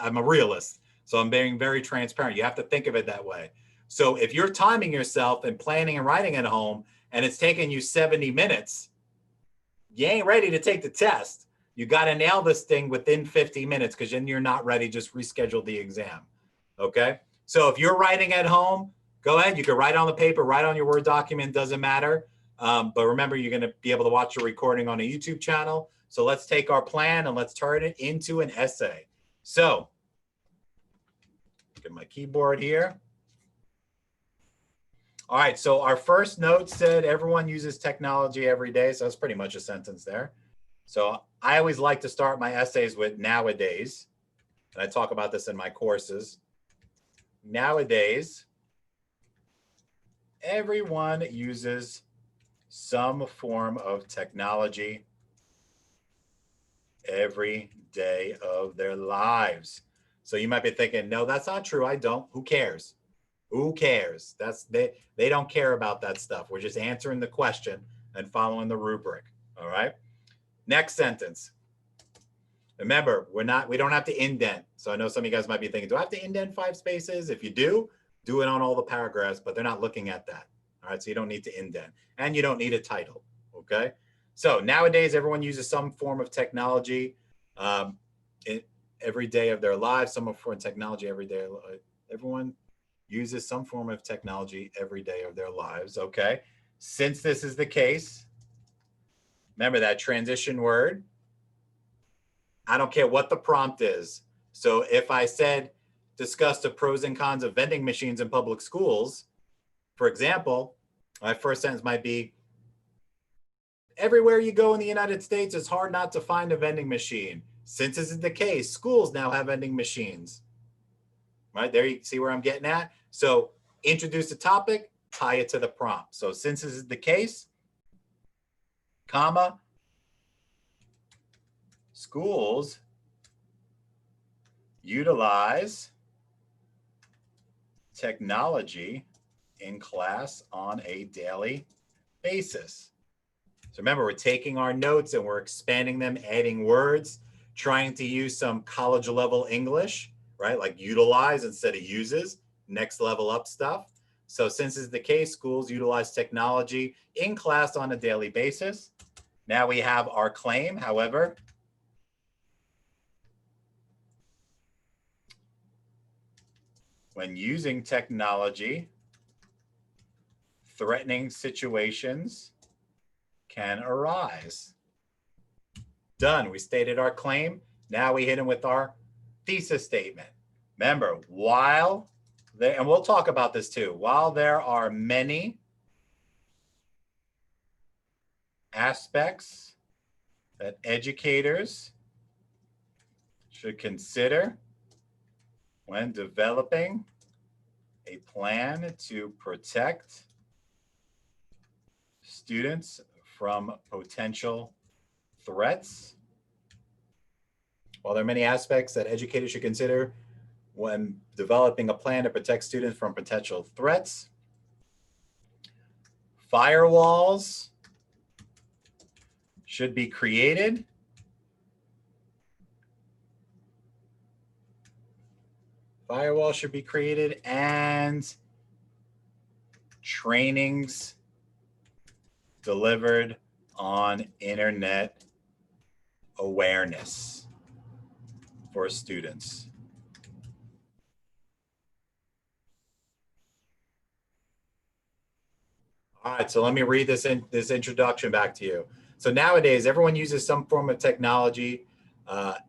I'm a realist. So I'm being very transparent. You have to think of it that way. So if you're timing yourself and planning and writing at home and it's taking you 70 minutes, you ain't ready to take the test. You got to nail this thing within 50 minutes because then you're not ready. Just reschedule the exam. Okay. So if you're writing at home, go ahead. You can write on the paper, write on your Word document, doesn't matter. But remember, you're going to be able to watch a recording on a YouTube channel. So let's take our plan and let's turn it into an essay. So get my keyboard here. All right. So our first note said everyone uses technology every day. So that's pretty much a sentence there. So I always like to start my essays with nowadays, and I talk about this in my courses. Nowadays, everyone uses some form of technology every day of their lives. So you might be thinking, no, that's not true. I don't. Who cares? Who cares? They don't care about that stuff. We're just answering the question and following the rubric. All right. Next sentence. Remember, we don't have to indent. So I know some of you guys might be thinking, do I have to indent 5 spaces? If you do it on all the paragraphs, but they're not looking at that. All right. So you don't need to indent, and you don't need a title. Okay. So nowadays, everyone uses some form of technology every day of their lives. Some form of technology every day. Everyone uses some form of technology every day of their lives. Okay. Since this is the case, remember that transition word. I don't care what the prompt is. So if I said, discuss the pros and cons of vending machines in public schools, for example, my first sentence might be, everywhere you go in the United States, it's hard not to find a vending machine. Since this is the case, schools now have vending machines. Right there, you see where I'm getting at? So introduce the topic, tie it to the prompt. So since this is the case, comma, schools utilize technology in class on a daily basis. So remember, we're taking our notes and we're expanding them, adding words, trying to use some college level English, right? Like utilize instead of uses, next level up stuff. So since this is the case, schools utilize technology in class on a daily basis. Now we have our claim, however, when using technology, threatening situations can arise. Done. We stated our claim. Now we hit them with our thesis statement. Remember, while there, and we'll talk about this too, while there are many aspects that educators should consider when developing a plan to protect students from potential threats. While there are many aspects that educators should consider when developing a plan to protect students from potential threats, firewalls should be created and trainings delivered on internet awareness for students. All right, so let me read this introduction back to you. So nowadays, everyone uses some form of technology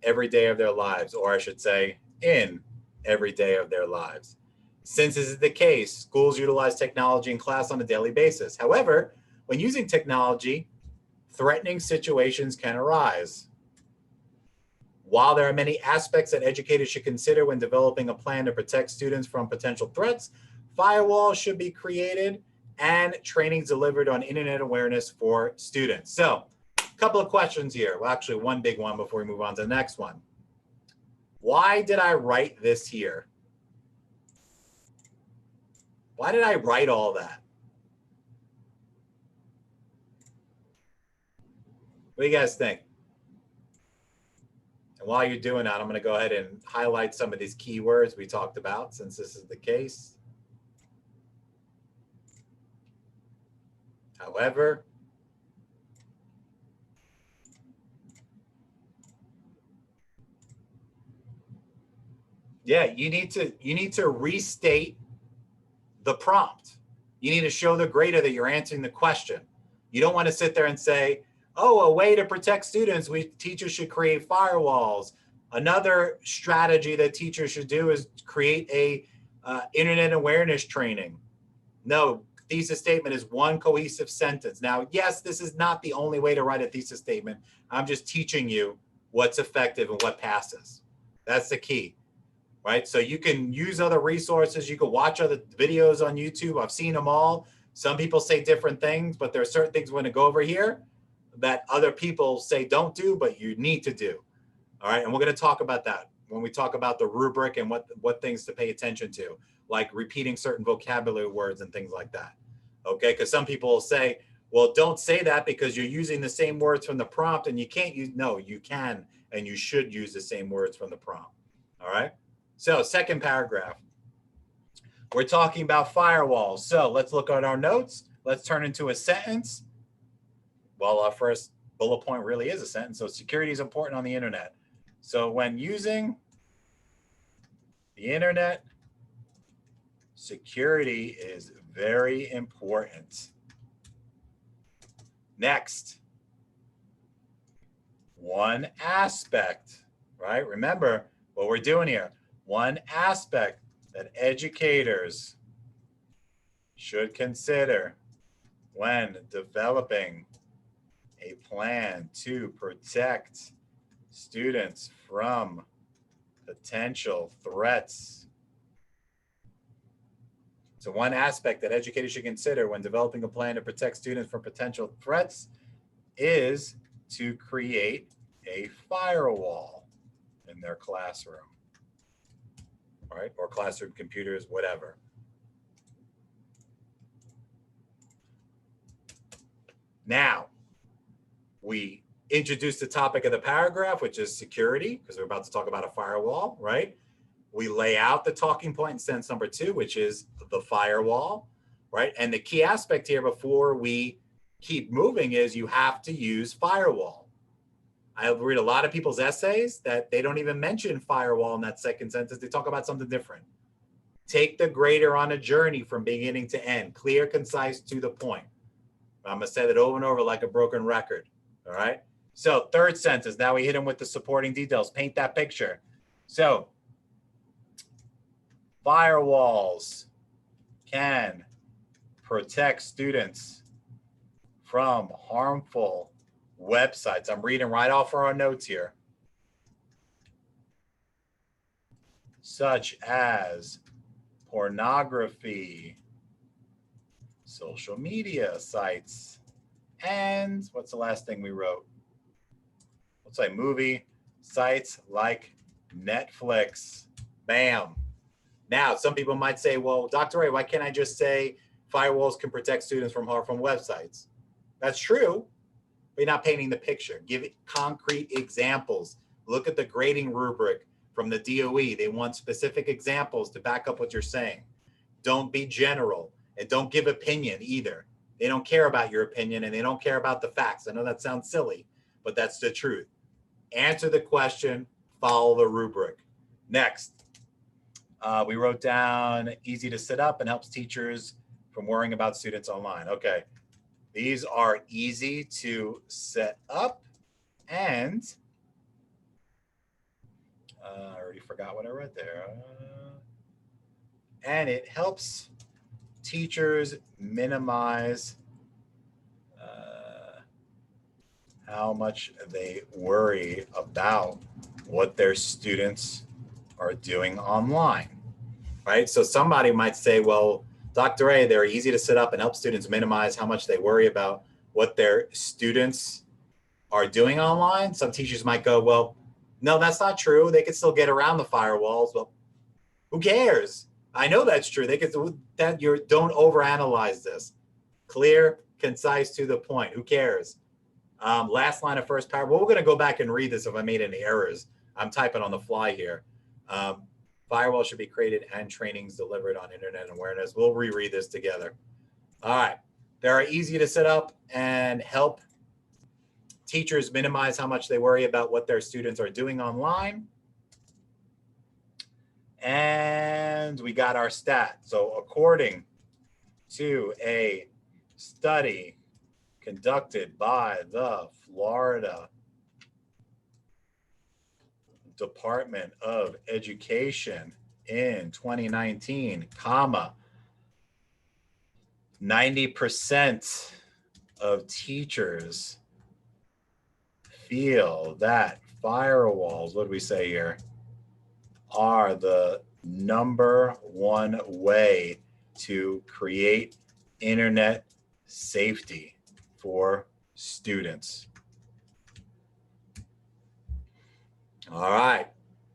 every day of their lives, or I should say, in every day of their lives. Since this is the case, schools utilize technology in class on a daily basis. However, when using technology, threatening situations can arise. While there are many aspects that educators should consider when developing a plan to protect students from potential threats, firewalls should be created and trainings delivered on internet awareness for students. So a couple of questions here. Well, actually one big one before we move on to the next one. Why did I write this here? Why did I write all that? What do you guys think? And while you're doing that, I'm going to go ahead and highlight some of these keywords we talked about since this is the case. However, yeah, you need to restate the prompt. You need to show the grader that you're answering the question. You don't want to sit there and say, oh, a way to protect students, teachers should create firewalls. Another strategy that teachers should do is create a internet awareness training. No, thesis statement is one cohesive sentence. Now, yes, this is not the only way to write a thesis statement. I'm just teaching you what's effective and what passes. That's the key, right? So you can use other resources. You can watch other videos on YouTube. I've seen them all. Some people say different things, but there are certain things we're going to go over here that other people say don't do, but you need to do. All right, and we're going to talk about that when we talk about the rubric and what things to pay attention to, like repeating certain vocabulary words and things like that. Okay, because some people will say, well, don't say that because you're using the same words from the prompt and you can't use, no, you can and you should use the same words from the prompt. All right, so second paragraph. We're talking about firewalls. So let's look at our notes. Let's turn into a sentence. Well, our first bullet point really is a sentence. So security is important on the internet. So when using the internet, security is very important. Next, one aspect, right? Remember what we're doing here. One aspect that educators should consider when developing a plan to protect students from potential threats. So one aspect that educators should consider when developing a plan to protect students from potential threats is to create a firewall in their classroom, right? Or classroom computers, whatever. Now, we introduce the topic of the paragraph, which is security, because we're about to talk about a firewall, right? We lay out the talking point in sentence number 2, which is the firewall, right? And the key aspect here before we keep moving is you have to use firewall. I read a lot of people's essays that they don't even mention firewall in that second sentence. They talk about something different. Take the grader on a journey from beginning to end, clear, concise, to the point. I'm going to say that over and over like a broken record. All right. So third sentence, now we hit them with the supporting details. Paint that picture. So firewalls can protect students from harmful websites. I'm reading right off our notes here. Such as pornography, social media sites, and what's the last thing we wrote? Let's say movie sites like Netflix. Bam. Now, some people might say, well, Dr. Ray, why can't I just say firewalls can protect students from harmful websites? That's true, but you're not painting the picture. Give it concrete examples. Look at the grading rubric from the DOE. They want specific examples to back up what you're saying. Don't be general, and don't give opinion either. They don't care about your opinion and they don't care about the facts. I know that sounds silly, but that's the truth. Answer the question, follow the rubric. Next, we wrote down easy to set up and helps teachers from worrying about students online. Okay, these are easy to set up, and I already forgot what I read there. And it helps teachers minimize how much they worry about what their students are doing online, right? So somebody might say, well, Dr. A, they're easy to set up and help students minimize how much they worry about what their students are doing online. Some teachers might go, well, no, that's not true. They can still get around the firewalls. Well, who cares? I know that's true. They could that you're don't overanalyze this. Clear, concise, to the point. Who cares? Last line of first paragraph. Well, we're going to go back and read this if I made any errors. I'm typing on the fly here. Firewall should be created and trainings delivered on internet awareness. We'll reread this together. All right. They are easy to set up and help teachers minimize how much they worry about what their students are doing online. And we got our stat. So according to a study conducted by the Florida Department of Education in 2019, 90% of teachers feel that firewalls, what do we say here, are the #1 way to create internet safety for students. All right,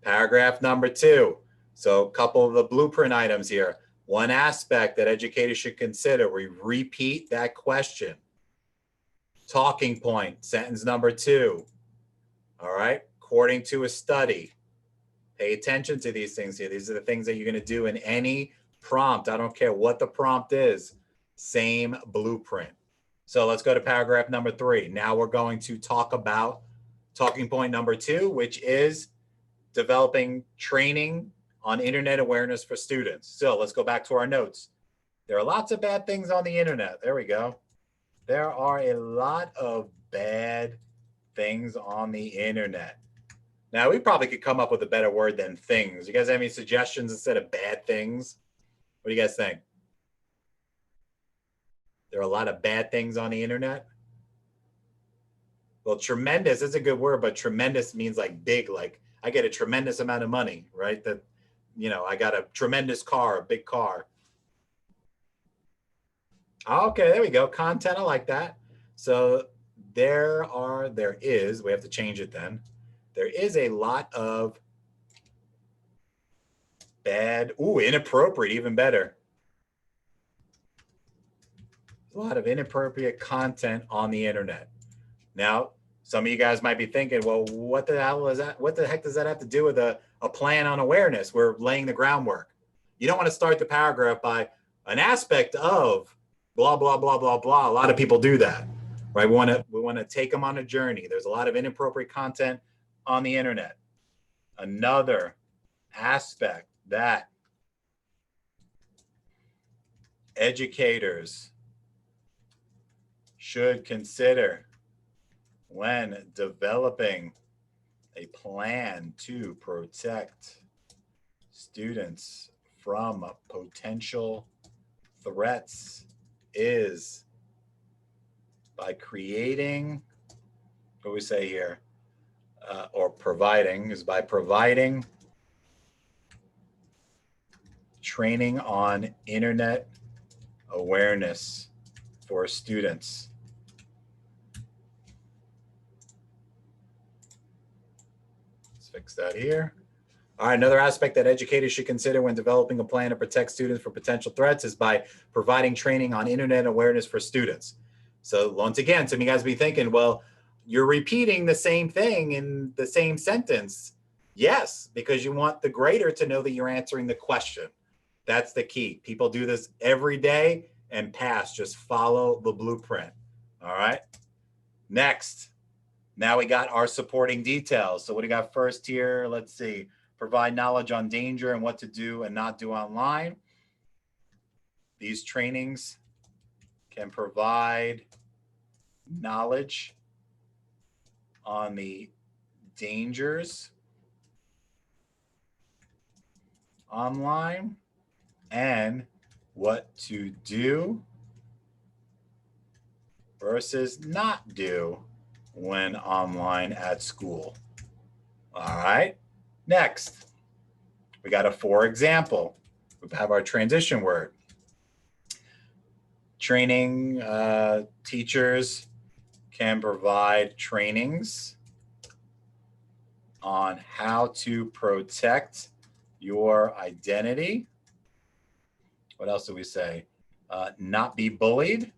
paragraph number 2. So a couple of the blueprint items here. One aspect that educators should consider, we repeat that question. Talking point, sentence number 2. All right, according to a study. Pay attention to these things here. These are the things that you're going to do in any prompt. I don't care what the prompt is. Same blueprint. So let's go to paragraph number 3. Now we're going to talk about talking point number 2, which is developing training on internet awareness for students. So let's go back to our notes. There are lots of bad things on the internet. There we go. There are a lot of bad things on the internet. Now, we probably could come up with a better word than things. You guys have any suggestions instead of bad things? What do you guys think? There are a lot of bad things on the internet? Well, tremendous is a good word, but tremendous means like big, like I get a tremendous amount of money, right? That, you know, I got a tremendous car, a big car. Okay, there we go. Content, I like that. So there is, we have to change it then. There is a lot of bad, inappropriate, even better. A lot of inappropriate content on the internet. Now, some of you guys might be thinking, well, what the hell is that? What the heck does that have to do with a plan on awareness? We're laying the groundwork. You don't want to start the paragraph by an aspect of blah, blah, blah, blah, blah. A lot of people do that, right? We want to take them on a journey. There's a lot of inappropriate content on the internet. Another aspect that educators should consider when developing a plan to protect students from potential threats is by creating, what we say here, or providing, is by providing training on internet awareness for students. Let's fix that here. All right, another aspect that educators should consider when developing a plan to protect students from potential threats is by providing training on internet awareness for students. So once again, some of you guys be thinking, well, you're repeating the same thing in the same sentence. Yes, because you want the grader to know that you're answering the question. That's the key. People do this every day and pass. Just follow the blueprint. All right. Next, now we got our supporting details. So what do we got first here? Let's see. Provide knowledge on danger and what to do and not do online. These trainings can provide knowledge on the dangers online and what to do versus not do when online at school. All right. Next, we got a for example. We have our transition word. Training, teachers can provide trainings on how to protect your identity. What else do we say? Not be bullied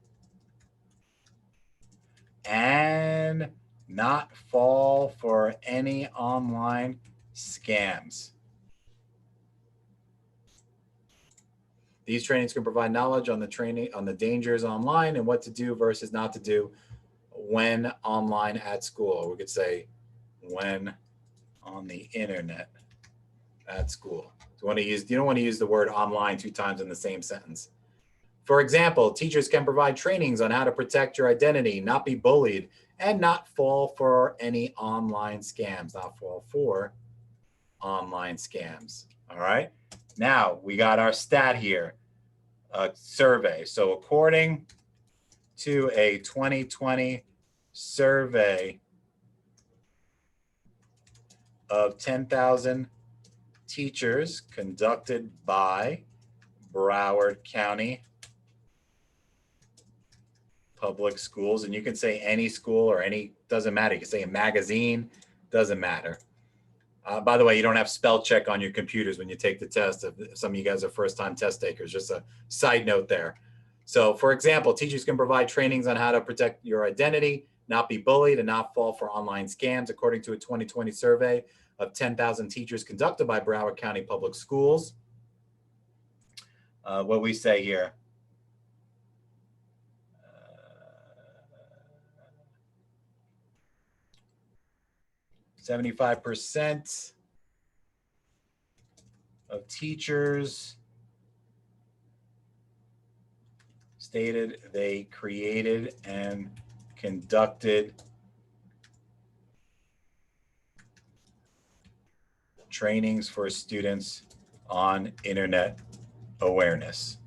and not fall for any online scams. These trainings can provide knowledge on the dangers online and what to do versus not to do when online at school. We could say when on the internet at school. You don't want to use the word online 2 times in the same sentence. For example, teachers can provide trainings on how to protect your identity, not be bullied, and not fall for any online scams. Not fall for online scams. All right. Now we got our stat here, a survey. So according to a 2020 survey of 10,000 teachers conducted by Broward County Public Schools, and you can say any school or any, doesn't matter. You can say a magazine, doesn't matter. By the way, you don't have spell check on your computers when you take the test. If some of you guys are first-time test takers, just a side note there. So for example, teachers can provide trainings on how to protect your identity, not be bullied, and not fall for online scams, according to a 2020 survey of 10,000 teachers conducted by Broward County Public Schools. What we say here. 75% of teachers stated they created and conducted trainings for students on internet awareness.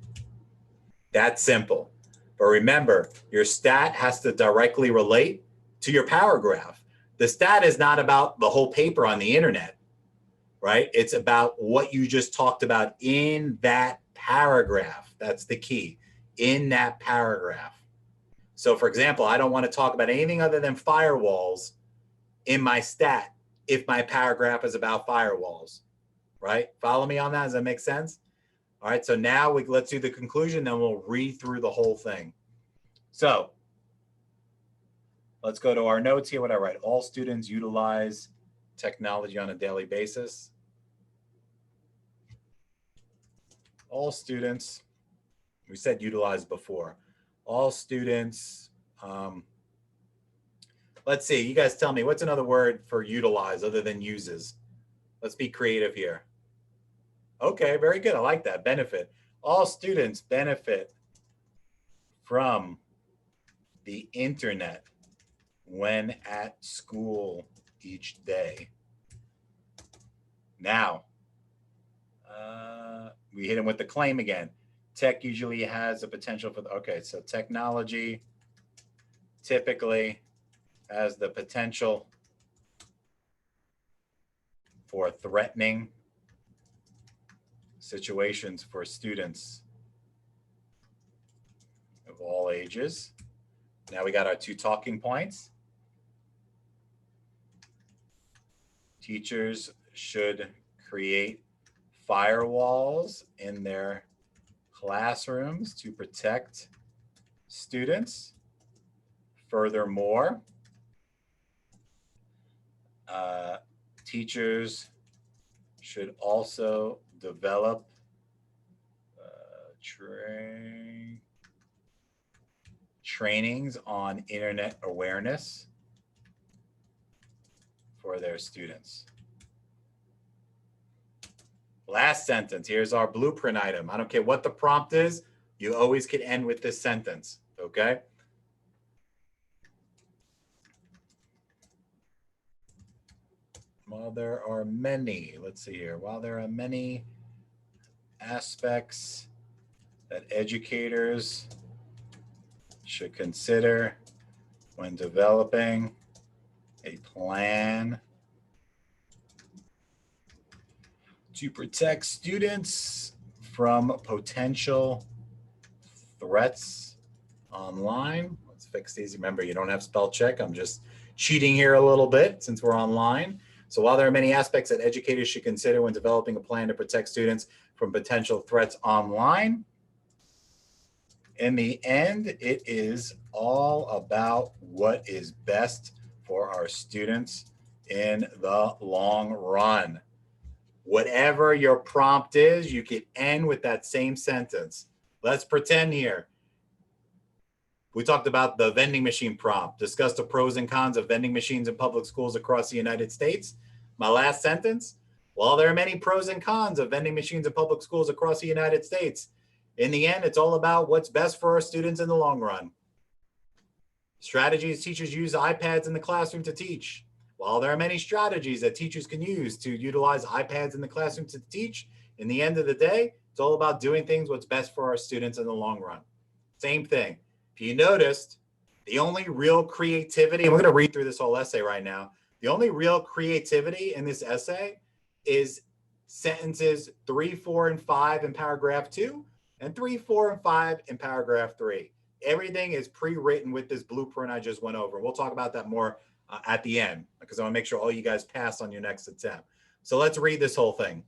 That's simple. But remember, your stat has to directly relate to your paragraph. The stat is not about the whole paper on the internet, right? It's about what you just talked about in that paragraph. That's the key, in that paragraph. So for example, I don't want to talk about anything other than firewalls in my stat if my paragraph is about firewalls, right? Follow me on that? Does that make sense? All right, so now let's do the conclusion, then we'll read through the whole thing. So let's go to our notes here. What I write: all students utilize technology on a daily basis. All students, we said utilize before. All students, let's see, you guys tell me, what's another word for utilize other than uses? Let's be creative here. Okay, very good. I like that. Benefit. All students benefit from the internet when at school each day. Now, we hit him with the claim again. Tech usually has a potential for, okay, so technology typically has the potential for threatening situations for students of all ages. Now we got our two talking points. Teachers should create firewalls in their classrooms to protect students. Furthermore, teachers should also develop trainings on internet awareness for their students. Last sentence, here's our blueprint item. I don't care what the prompt is, you always can end with this sentence, okay? While there are many, let's see here, while there are many aspects that educators should consider when developing a plan to protect students from potential threats online. Let's fix these. Remember, you don't have spell check. I'm just cheating here a little bit since we're online. So while there are many aspects that educators should consider when developing a plan to protect students from potential threats online, in the end, it is all about what is best for our students in the long run. Whatever your prompt is, you can end with that same sentence. Let's pretend here. We talked about the vending machine prompt, discuss the pros and cons of vending machines in public schools across the United States. My last sentence, while there are many pros and cons of vending machines in public schools across the United States, in the end, it's all about what's best for our students in the long run. Strategies: teachers use iPads in the classroom to teach. While there are many strategies that teachers can use to utilize iPads in the classroom to teach, in the end of the day, it's all about doing things what's best for our students in the long run. Same thing. If you noticed, the only real creativity, and we're going to read through this whole essay right now, the only real creativity in this essay is sentences 3, 4, and 5 in paragraph 2, and 3, 4, and 5 in paragraph 3. Everything is pre-written with this blueprint I just went over. We'll talk about that more at the end, because I want to make sure all you guys pass on your next attempt. So let's read this whole thing.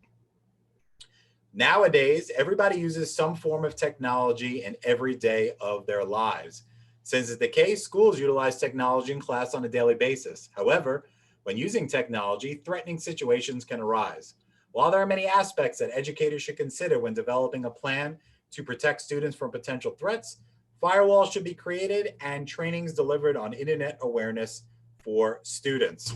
Nowadays, everybody uses some form of technology in every day of their lives. Since it's the case, schools utilize technology in class on a daily basis. However, when using technology, threatening situations can arise. While there are many aspects that educators should consider when developing a plan to protect students from potential threats, firewalls should be created and trainings delivered on internet awareness for students.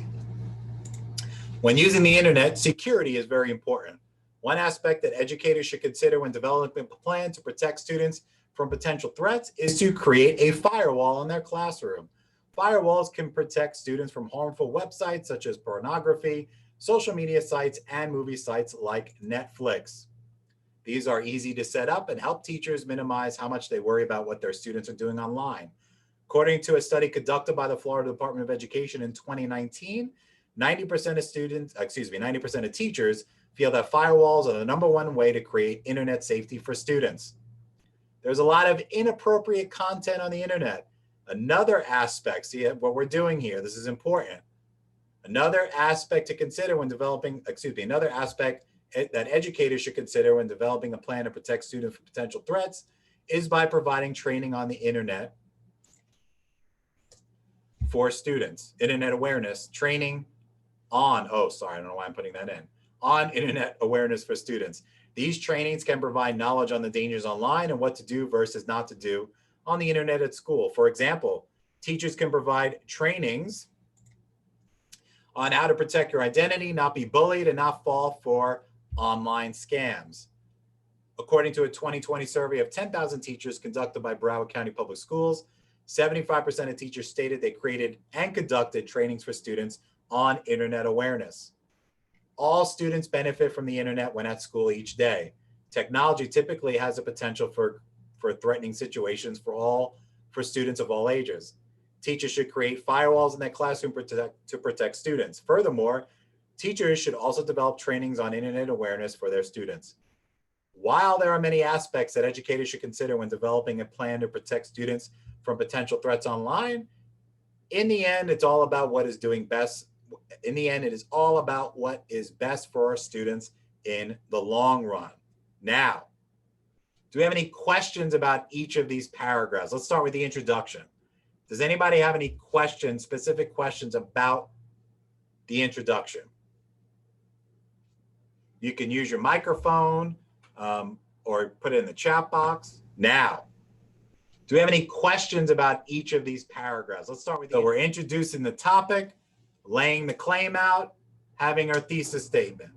When using the internet, security is very important. One aspect that educators should consider when developing a plan to protect students from potential threats is to create a firewall in their classroom. Firewalls can protect students from harmful websites such as pornography, social media sites, and movie sites like Netflix. These are easy to set up and help teachers minimize how much they worry about what their students are doing online. According to a study conducted by the Florida Department of Education in 2019, 90% of teachers feel that firewalls are the #1 way to create internet safety for students. There's a lot of inappropriate content on the internet. Another aspect, see what we're doing here, this is important. Another aspect to consider when developing, another aspect that educators should consider when developing a plan to protect students from potential threats is by providing training on the internet for students. Internet awareness, training on, I don't know why I'm putting that in, on internet awareness for students. These trainings can provide knowledge on the dangers online and what to do versus not to do on the internet at school. For example, teachers can provide trainings on how to protect your identity, not be bullied, and not fall for online scams. According to a 2020 survey of 10,000 teachers conducted by Broward County Public Schools, 75% of teachers stated they created and conducted trainings for students on internet awareness. All students benefit from the internet when at school each day. Technology typically has a potential for threatening situations for students of all ages. Teachers should create firewalls in their classroom to protect students. Furthermore, teachers should also develop trainings on internet awareness for their students. While there are many aspects that educators should consider when developing a plan to protect students from potential threats online, in the end, it's all about what is doing best. In the end, it is all about what is best for our students in the long run. Now, do we have any questions about each of these paragraphs? Let's start with the introduction. Does anybody have any questions, specific questions about the introduction? You can use your microphone or put it in the chat box. Now, do we have any questions about each of these paragraphs? Let's start with, so we're introducing the topic, laying the claim out, having our thesis statement.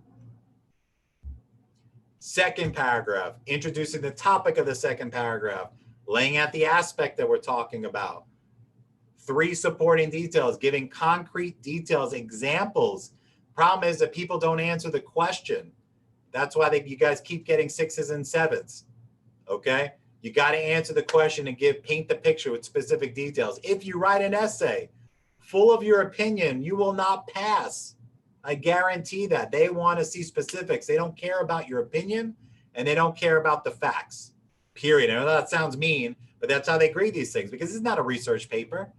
Second paragraph, introducing the topic of the second paragraph, laying out the aspect that we're talking about. 3 supporting details, giving concrete details, examples. Problem is that people don't answer the question. That's why you guys keep getting 6s and 7s, okay? You got to answer the question and paint the picture with specific details. If you write an essay full of your opinion, you will not pass. I guarantee that. They want to see specifics. They don't care about your opinion and they don't care about the facts, period. I know that sounds mean, but that's how they grade these things because it's not a research paper.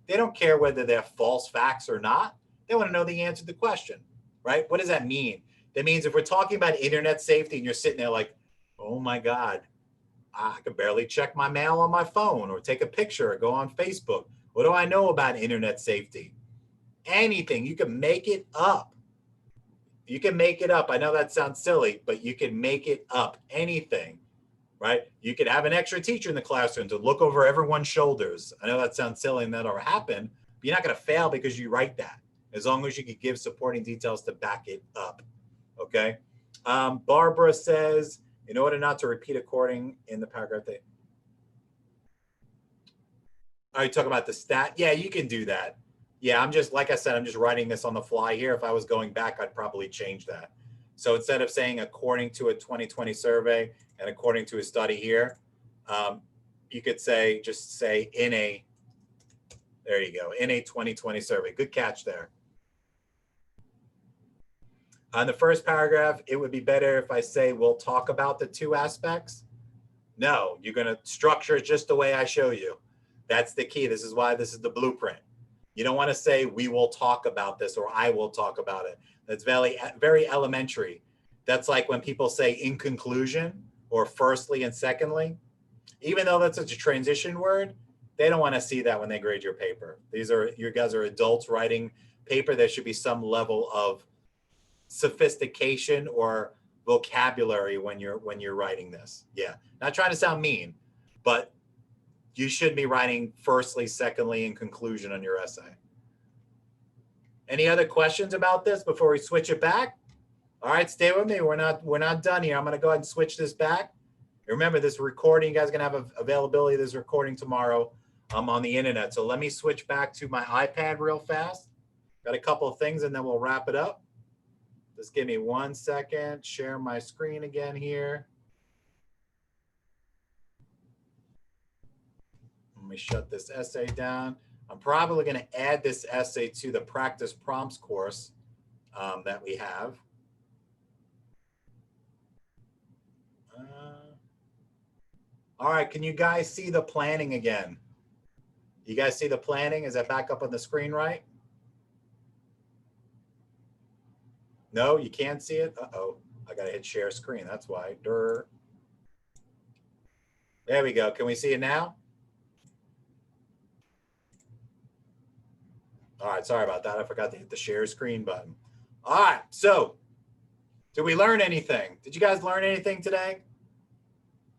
They don't care whether they're false facts or not. They want to know the answer to the question, right? What does that mean? That means if we're talking about internet safety and you're sitting there like, oh my God, I can barely check my mail on my phone or take a picture or go on Facebook. What do I know about internet safety? Anything. You can make it up. You can make it up. I know that sounds silly, but you can make it up. Anything, right? You could have an extra teacher in the classroom to look over everyone's shoulders. I know that sounds silly and that'll happen, but you're not going to fail because you write that, as long as you could give supporting details to back it up, okay? Barbara says, in order not to repeat according in the paragraph, are you talking about the stat? Yeah, you can do that. Yeah, I'm just, like I said, I'm just writing this on the fly here. If I was going back, I'd probably change that. So instead of saying according to a 2020 survey and according to a study here, you could say, just say in a, there you go, in a 2020 survey. Good catch there. On the first paragraph, it would be better if I say, we'll talk about the 2 aspects. No, you're going to structure it just the way I show you. That's the key. This is why this is the blueprint. You don't want to say, we will talk about this, or I will talk about it. That's very, very elementary. That's like when people say in conclusion, or firstly and secondly. Even though that's such a transition word, they don't want to see that when they grade your paper. You guys are adults writing paper. There should be some level of sophistication or vocabulary when you're writing this. Yeah, not trying to sound mean, but you should be writing firstly, secondly, and conclusion on your essay. Any other questions about this before we switch it back? All right, stay with me. We're not done here. I'm going to go ahead and switch this back. Remember, this recording, you guys are going to have availability of this recording tomorrow on the internet. So let me switch back to my iPad real fast. Got a couple of things, and then we'll wrap it up. Just give me 1 second. Share my screen again here. Let me shut this essay down. I'm probably going to add this essay to the practice prompts course that we have. All right, can you guys see the planning again? You guys see the planning? Is that back up on the screen, right? No, you can't see it? Uh-oh, I gotta hit share screen, that's why. There we go, can we see it now? All right, sorry about that. I forgot to hit the share screen button. All right, so did we learn anything? Did you guys learn anything today?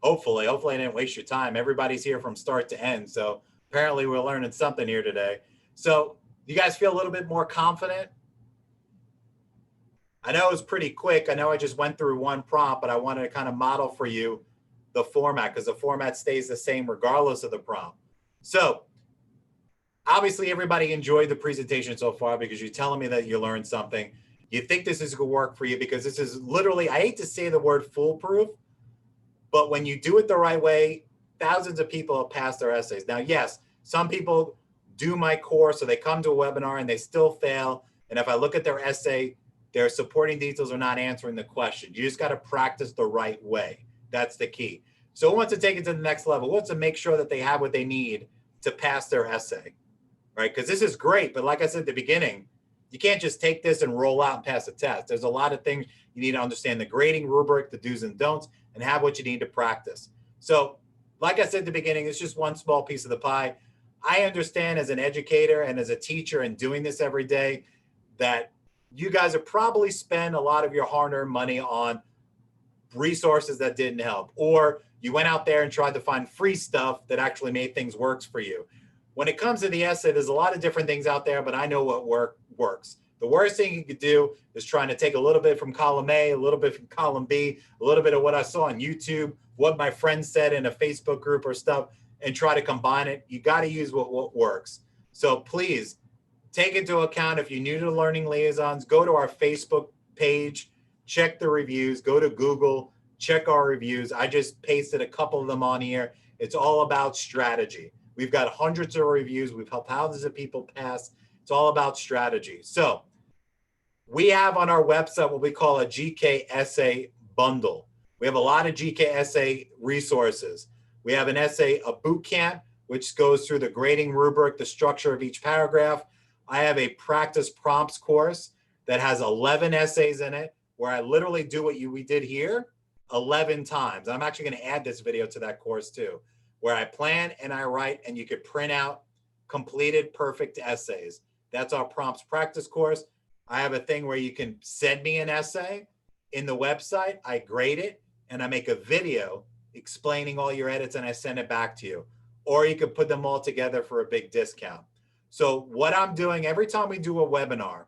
Hopefully I didn't waste your time. Everybody's here from start to end. So apparently we're learning something here today. So you guys feel a little bit more confident? I know it was pretty quick. I know I just went through one prompt, but I wanted to kind of model for you the format, because the format stays the same regardless of the prompt. So obviously everybody enjoyed the presentation so far, because you're telling me that you learned something. You think this is going to work for you, because this is literally, I hate to say the word foolproof, but when you do it the right way, thousands of people have passed their essays. Now, yes, some people do my course, so they come to a webinar and they still fail. And if I look at their essay, their supporting details are not answering the question. You just got to practice the right way. That's the key. So who wants to take it to the next level? Who wants to make sure that they have what they need to pass their essay, right? Because this is great, but like I said at the beginning, you can't just take this and roll out and pass a test. There's a lot of things you need to understand: the grading rubric, the do's and don'ts, and have what you need to practice. So like I said at the beginning, it's just one small piece of the pie. I understand as an educator and as a teacher and doing this every day that you guys have probably spent a lot of your hard-earned money on resources that didn't help, or you went out there and tried to find free stuff that actually made things work for you. When it comes to the essay, there's a lot of different things out there, but I know what works. The worst thing you could do is trying to take a little bit from column A, a little bit from column B, a little bit of what I saw on YouTube, what my friends said in a Facebook group or stuff, and try to combine it. You got to use what works. So please take into account, if you're new to Learning Liaisons, go to our Facebook page, check the reviews, go to Google, check our reviews. I just pasted a couple of them on here. It's all about strategy. We've got hundreds of reviews. We've helped thousands of people pass. It's all about strategy. So we have on our website what we call a GK essay bundle. We have a lot of GK essay resources. We have an essay, a boot camp, which goes through the grading rubric, the structure of each paragraph. I have a practice prompts course that has 11 essays in it, where I literally do what we did here 11 times. I'm actually going to add this video to that course too, where I plan and I write, and you could print out completed perfect essays. That's our prompts practice course. I have a thing where you can send me an essay in the website, I grade it, and I make a video explaining all your edits, and I send it back to you. Or you could put them all together for a big discount. So what I'm doing every time we do a webinar,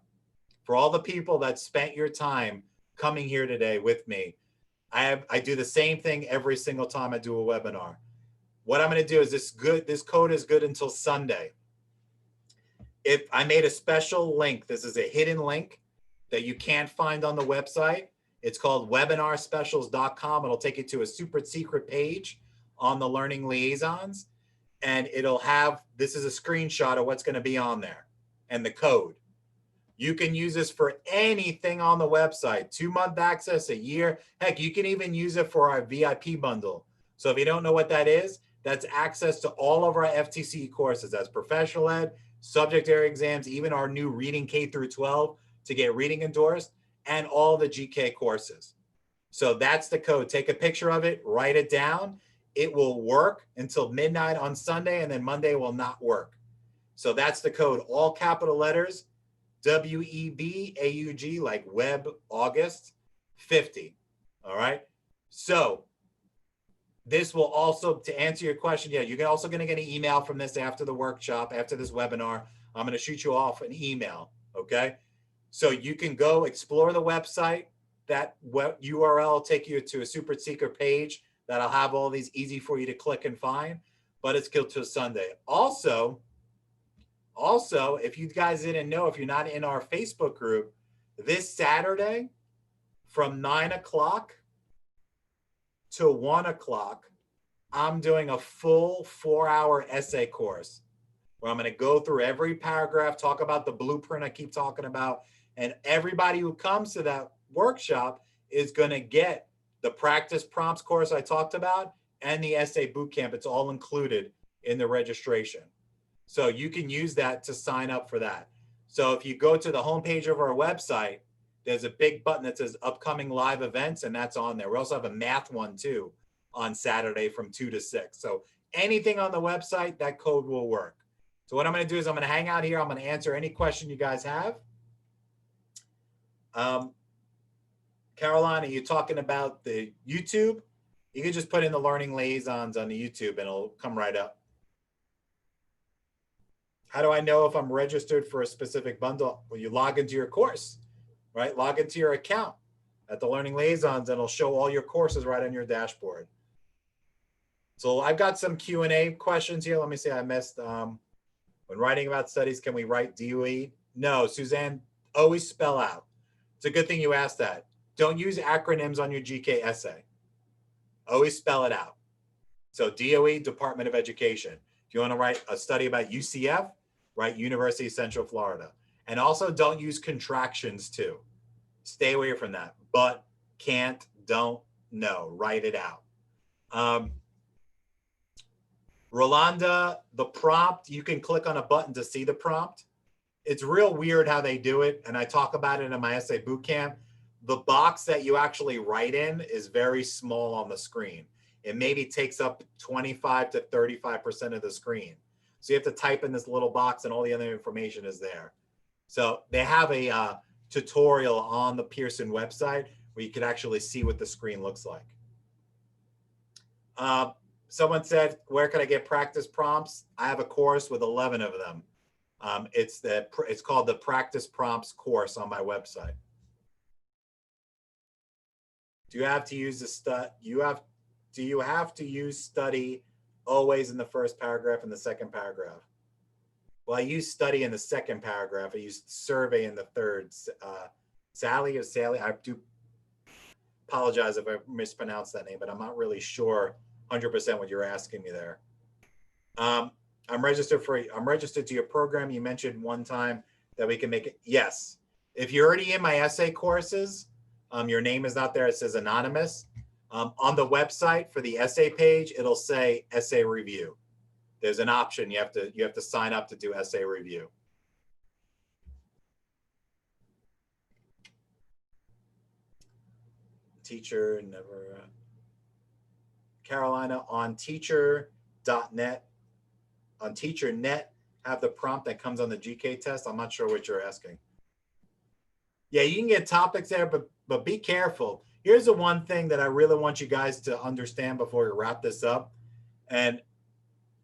for all the people that spent your time coming here today with me, I do the same thing every single time I do a webinar. What I'm going to do is this code is good until Sunday. If I made a special link, this is a hidden link that you can't find on the website. It's called webinarspecials.com. It'll take you to a super secret page on the Learning Liaisons, and it'll have, this is a screenshot of what's going to be on there and the code. You can use this for anything on the website, 2-month access, a year. Heck, you can even use it for our VIP bundle. So if you don't know what that is, that's access to all of our FTCE courses. That's professional ed, subject area exams, even our new reading K through 12 to get reading endorsed, and all the GK courses. So that's the code. Take a picture of it, write it down. It will work until midnight on Sunday, and then Monday will not work. So that's the code, all capital letters, WEBAUG, like Web August 50. All right. So this will also, to answer your question, yeah, you're also going to get an email from this after the workshop, after this webinar. I'm going to shoot you off an email. Okay. So you can go explore the website. That URL will take you to a Super Seeker page that'll have all these easy for you to click and find, but it's good till Sunday. Also, if you guys didn't know, if you're not in our Facebook group, this Saturday from 9 o'clock to 1 o'clock, I'm doing a full 4-hour essay course where I'm going to go through every paragraph, talk about the blueprint I keep talking about, and everybody who comes to that workshop is going to get the practice prompts course I talked about and the essay bootcamp. It's all included in the registration. So you can use that to sign up for that. So if you go to the homepage of our website, there's a big button that says upcoming live events, and that's on there. We also have a math one too on Saturday from 2 to 6. So anything on the website, that code will work. So what I'm going to do is I'm going to hang out here. I'm going to answer any question you guys have. Caroline, are you talking about the YouTube? You can just put in the Learning Liaisons on the YouTube and it'll come right up. How do I know if I'm registered for a specific bundle? Well, you log into your course, right? Log into your account at the Learning Liaisons and it'll show all your courses right on your dashboard. So I've got some Q&A questions here. Let me see, I missed. When writing about studies, can we write DOE? No, Suzanne, always spell out. It's a good thing you asked that. Don't use acronyms on your GK essay. Always spell it out. So DOE, Department of Education. If you want to write a study about UCF, write University of Central Florida. And also don't use contractions too. Stay away from that. But, can't, don't, no. Write it out. Rolanda, the prompt, you can click on a button to see the prompt. It's real weird how they do it, and I talk about it in my essay bootcamp. The box that you actually write in is very small on the screen. It maybe takes up 25 to 35% of the screen. So you have to type in this little box and all the other information is there. So they have a tutorial on the Pearson website where you can actually see what the screen looks like. Someone said, where can I get practice prompts? I have a course with 11 of them. It's called the Practice Prompts course on my website. Do you have to use the do you have to use study always in the first paragraph and the second paragraph? Well, I use study in the second paragraph. I use survey in the third. Sally or Sally, I do apologize if I mispronounced that name, but I'm not really sure 100% what you're asking me there. I'm registered to your program. You mentioned one time that we can make it. Yes. If you're already in my essay courses, your name is not there. It says anonymous. On the website for the essay page, it'll say essay review. There's an option. You have to sign up to do essay review. Teacher never. Carolina, on teacher.net, on TeacherNet, have the prompt that comes on the GK test. I'm not sure what you're asking. Yeah, you can get topics there, but be careful. Here's the one thing that I really want you guys to understand before we wrap this up. And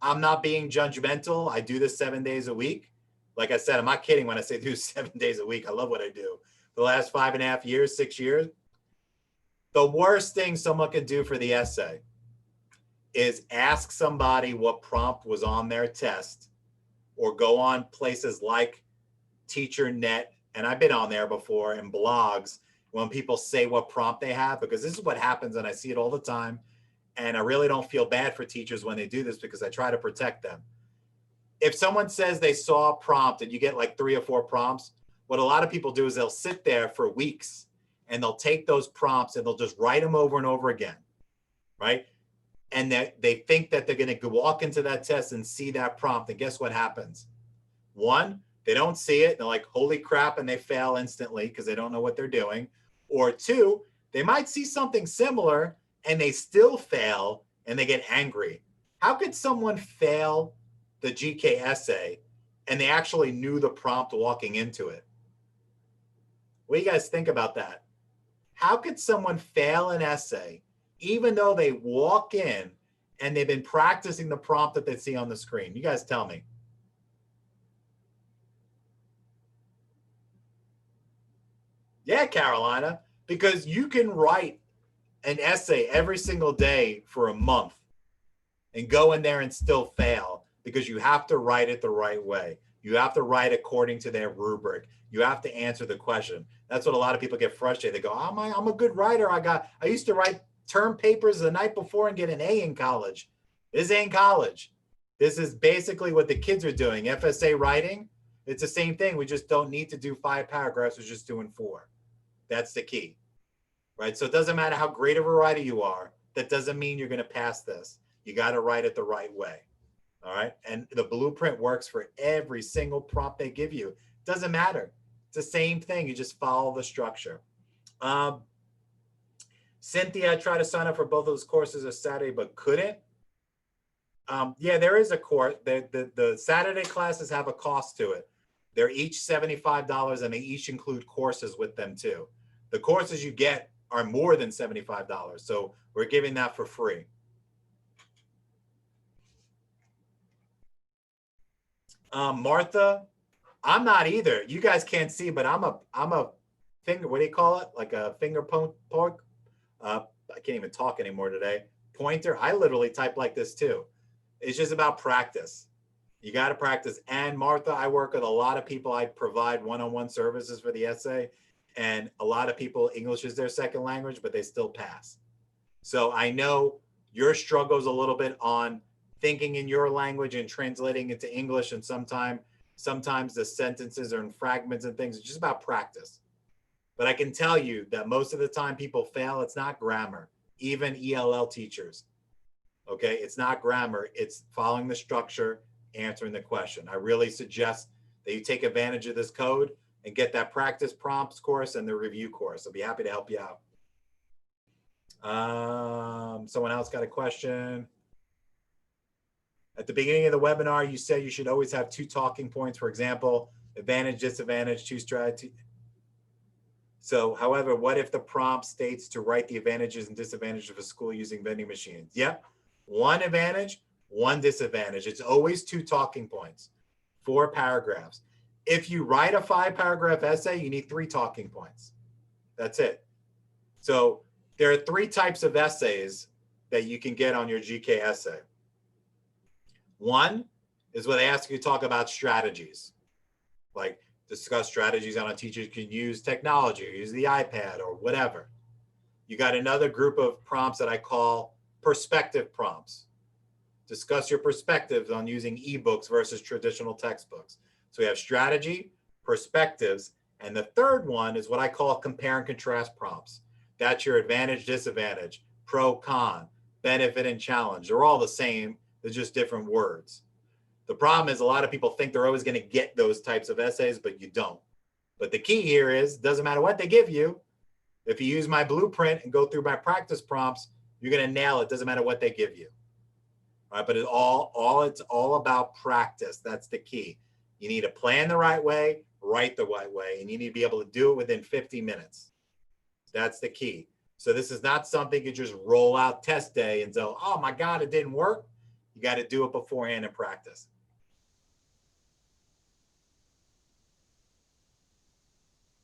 I'm not being judgmental. I do this 7 days a week. Like I said, I'm not kidding when I say do 7 days a week. I love what I do. For the last 5.5 years, 6 years, the worst thing someone could do for the essay is ask somebody what prompt was on their test, or go on places like TeacherNet, and I've been on there before, in blogs, when people say what prompt they have, because this is what happens and I see it all the time. And I really don't feel bad for teachers when they do this because I try to protect them. If someone says they saw a prompt and you get like 3 or 4 prompts, what a lot of people do is they'll sit there for weeks and they'll take those prompts and they'll just write them over and over again, right? And they think that they're going to walk into that test and see that prompt. And guess what happens? One, they don't see it. They're like, holy crap, and they fail instantly because they don't know what they're doing. Or two, they might see something similar and they still fail and they get angry. How could someone fail the GK essay and they actually knew the prompt walking into it? What do you guys think about that? How could someone fail an essay even though they walk in and they've been practicing the prompt that they see on the screen? You guys tell me. Yeah, Carolina, because you can write an essay every single day for a month and go in there and still fail because you have to write it the right way. You have to write according to their rubric. You have to answer the question. That's what a lot of people get frustrated. They go, I'm a good writer. I used to write term papers the night before and get an A in college. This ain't college. This is basically what the kids are doing. FSA writing, it's the same thing. We just don't need to do 5 paragraphs. We're just doing 4. That's the key, right? So it doesn't matter how great of a writer you are. That doesn't mean you're going to pass this. You got to write it the right way. All right. And the blueprint works for every single prompt they give you. Doesn't matter. It's the same thing. You just follow the structure. Cynthia, I tried to sign up for both of those courses on Saturday, but couldn't. Yeah, there is a course. The Saturday classes have a cost to it. They're each $75 and they each include courses with them too. The courses you get are more than $75. So we're giving that for free. Martha, I'm not either. You guys can't see, but I'm a finger, what do you call it? Like a finger poke. I can't even talk anymore today. Pointer. I literally type like this too. It's just about practice. You got to practice. And Martha, I work with a lot of people. I provide one-on-one services for the essay. And a lot of people, English is their second language, but they still pass. So I know your struggle is a little bit on thinking in your language and translating it to English. And sometimes the sentences are in fragments and things. It's just about practice. But I can tell you that most of the time people fail. It's not grammar, even ELL teachers. Okay, it's not grammar. It's following the structure, answering the question. I really suggest that you take advantage of this code and get that practice prompts course and the review course. I'll be happy to help you out. Someone else got a question. At the beginning of the webinar, you said you should always have 2 talking points. For example, advantage, disadvantage, 2 strategy. So, however, what if the prompt states to write the advantages and disadvantages of a school using vending machines? Yep. 1 advantage, 1 disadvantage. It's always 2 talking points, 4 paragraphs. If you write a 5-paragraph essay, you need 3 talking points. That's it. So there are 3 types of essays that you can get on your GK essay. 1 is where they ask you to talk about strategies, like discuss strategies on a teacher can use technology or use the iPad or whatever. You got another group of prompts that I call perspective prompts. Discuss your perspectives on using ebooks versus traditional textbooks. So we have strategy, perspectives, and the third one is what I call compare and contrast prompts. That's your advantage, disadvantage, pro, con, benefit, and challenge. They're all the same. They're just different words. The problem is a lot of people think they're always going to get those types of essays, but you don't. But the key here is, doesn't matter what they give you. If you use my blueprint and go through my practice prompts, you're going to nail it. Doesn't matter what they give you. All right, but it's all about practice. That's the key. You need to plan the right way, write the right way, and you need to be able to do it within 50 minutes. That's the key. So this is not something you just roll out test day and say, oh my God, it didn't work. You got to do it beforehand and practice.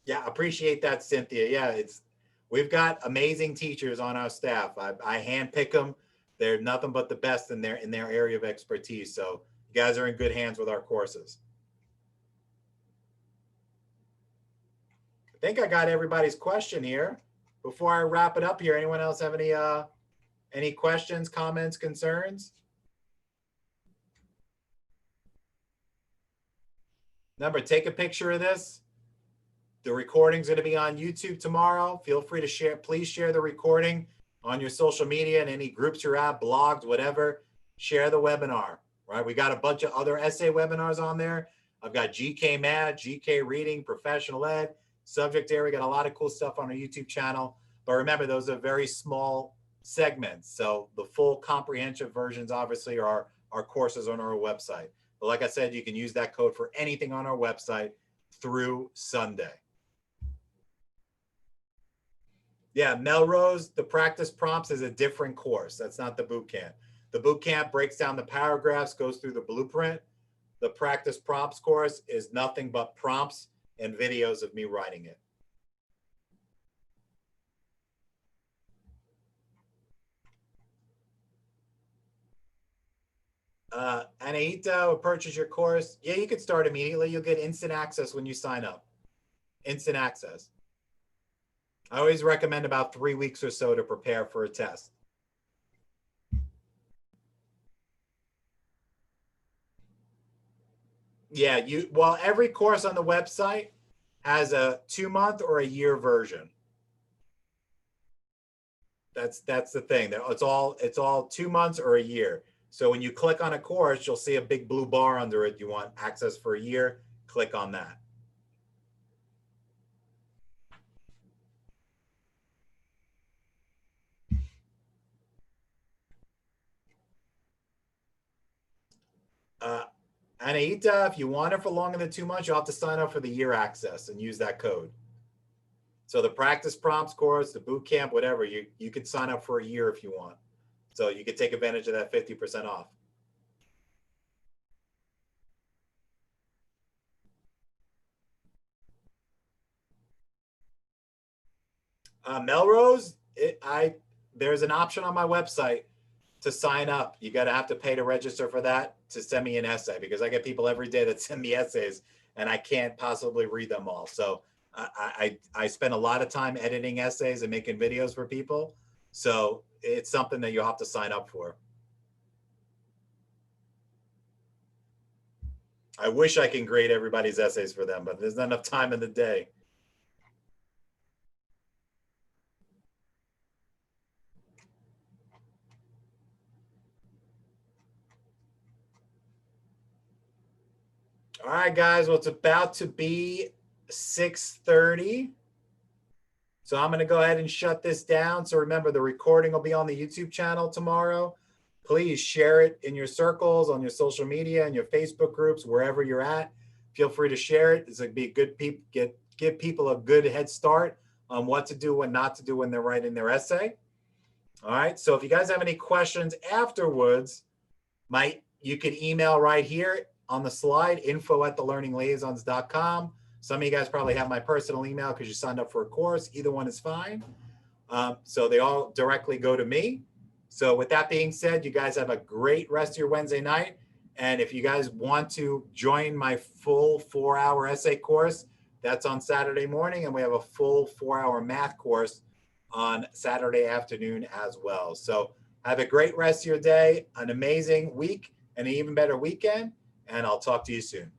Yeah, appreciate that, Cynthia. Yeah, we've got amazing teachers on our staff. I handpick them. They're nothing but the best in their area of expertise. So you guys are in good hands with our courses. I think I got everybody's question here. Before I wrap it up here, anyone else have any questions, comments, concerns? Remember, take a picture of this. The recording's going to be on YouTube tomorrow. Feel free to share. Please share the recording on your social media and any groups you're at, blogs, whatever. Share the webinar, right? We got a bunch of other essay webinars on there. I've got GK Math, GK Reading, Professional Ed, Subject Area. Got a lot of cool stuff on our YouTube channel. But remember, those are very small segments. So the full comprehensive versions obviously are our courses on our website. But like I said, you can use that code for anything on our website through Sunday. Yeah, Melrose, the practice prompts is a different course. That's not the boot camp. The boot camp breaks down the paragraphs, goes through the blueprint. The practice prompts course is nothing but prompts and videos of me writing it. Anaita will purchase your course. Yeah, you could start immediately. You'll get instant access when you sign up. Instant access. I always recommend about 3 weeks or so to prepare for a test. Yeah, well, every course on the website has a 2-month or a year version. That's the thing. It's all 2 months or a year. So when you click on a course, you'll see a big blue bar under it. You want access for a year, click on that. Anaita, if you want it for longer than 2 months, you'll have to sign up for the year access and use that code. So the practice prompts course, the boot camp, whatever, you could sign up for a year if you want. So you could take advantage of that 50% off. Melrose, there's an option on my website to sign up. You have to pay to register for that to send me an essay, because I get people every day that send me essays and I can't possibly read them all. So I spend a lot of time editing essays and making videos for people. So it's something that you'll have to sign up for. I wish I can grade everybody's essays for them, but there's not enough time in the day. All right, guys. Well, it's about to be 6:30. So I'm going to go ahead and shut this down. So remember, the recording will be on the YouTube channel tomorrow. Please share it in your circles, on your social media, and your Facebook groups, wherever you're at. Feel free to share it. It's going to be a good give people a good head start on what to do, what not to do when they're writing their essay. All right. So if you guys have any questions afterwards, you can email right here on the slide, info@thelearningliaisons.com. Some of you guys probably have my personal email because you signed up for a course. Either one is fine. So they all directly go to me. So with that being said, you guys have a great rest of your Wednesday night. And if you guys want to join my full 4-hour essay course, that's on Saturday morning. And we have a full 4-hour math course on Saturday afternoon as well. So have a great rest of your day, an amazing week, and an even better weekend. And I'll talk to you soon.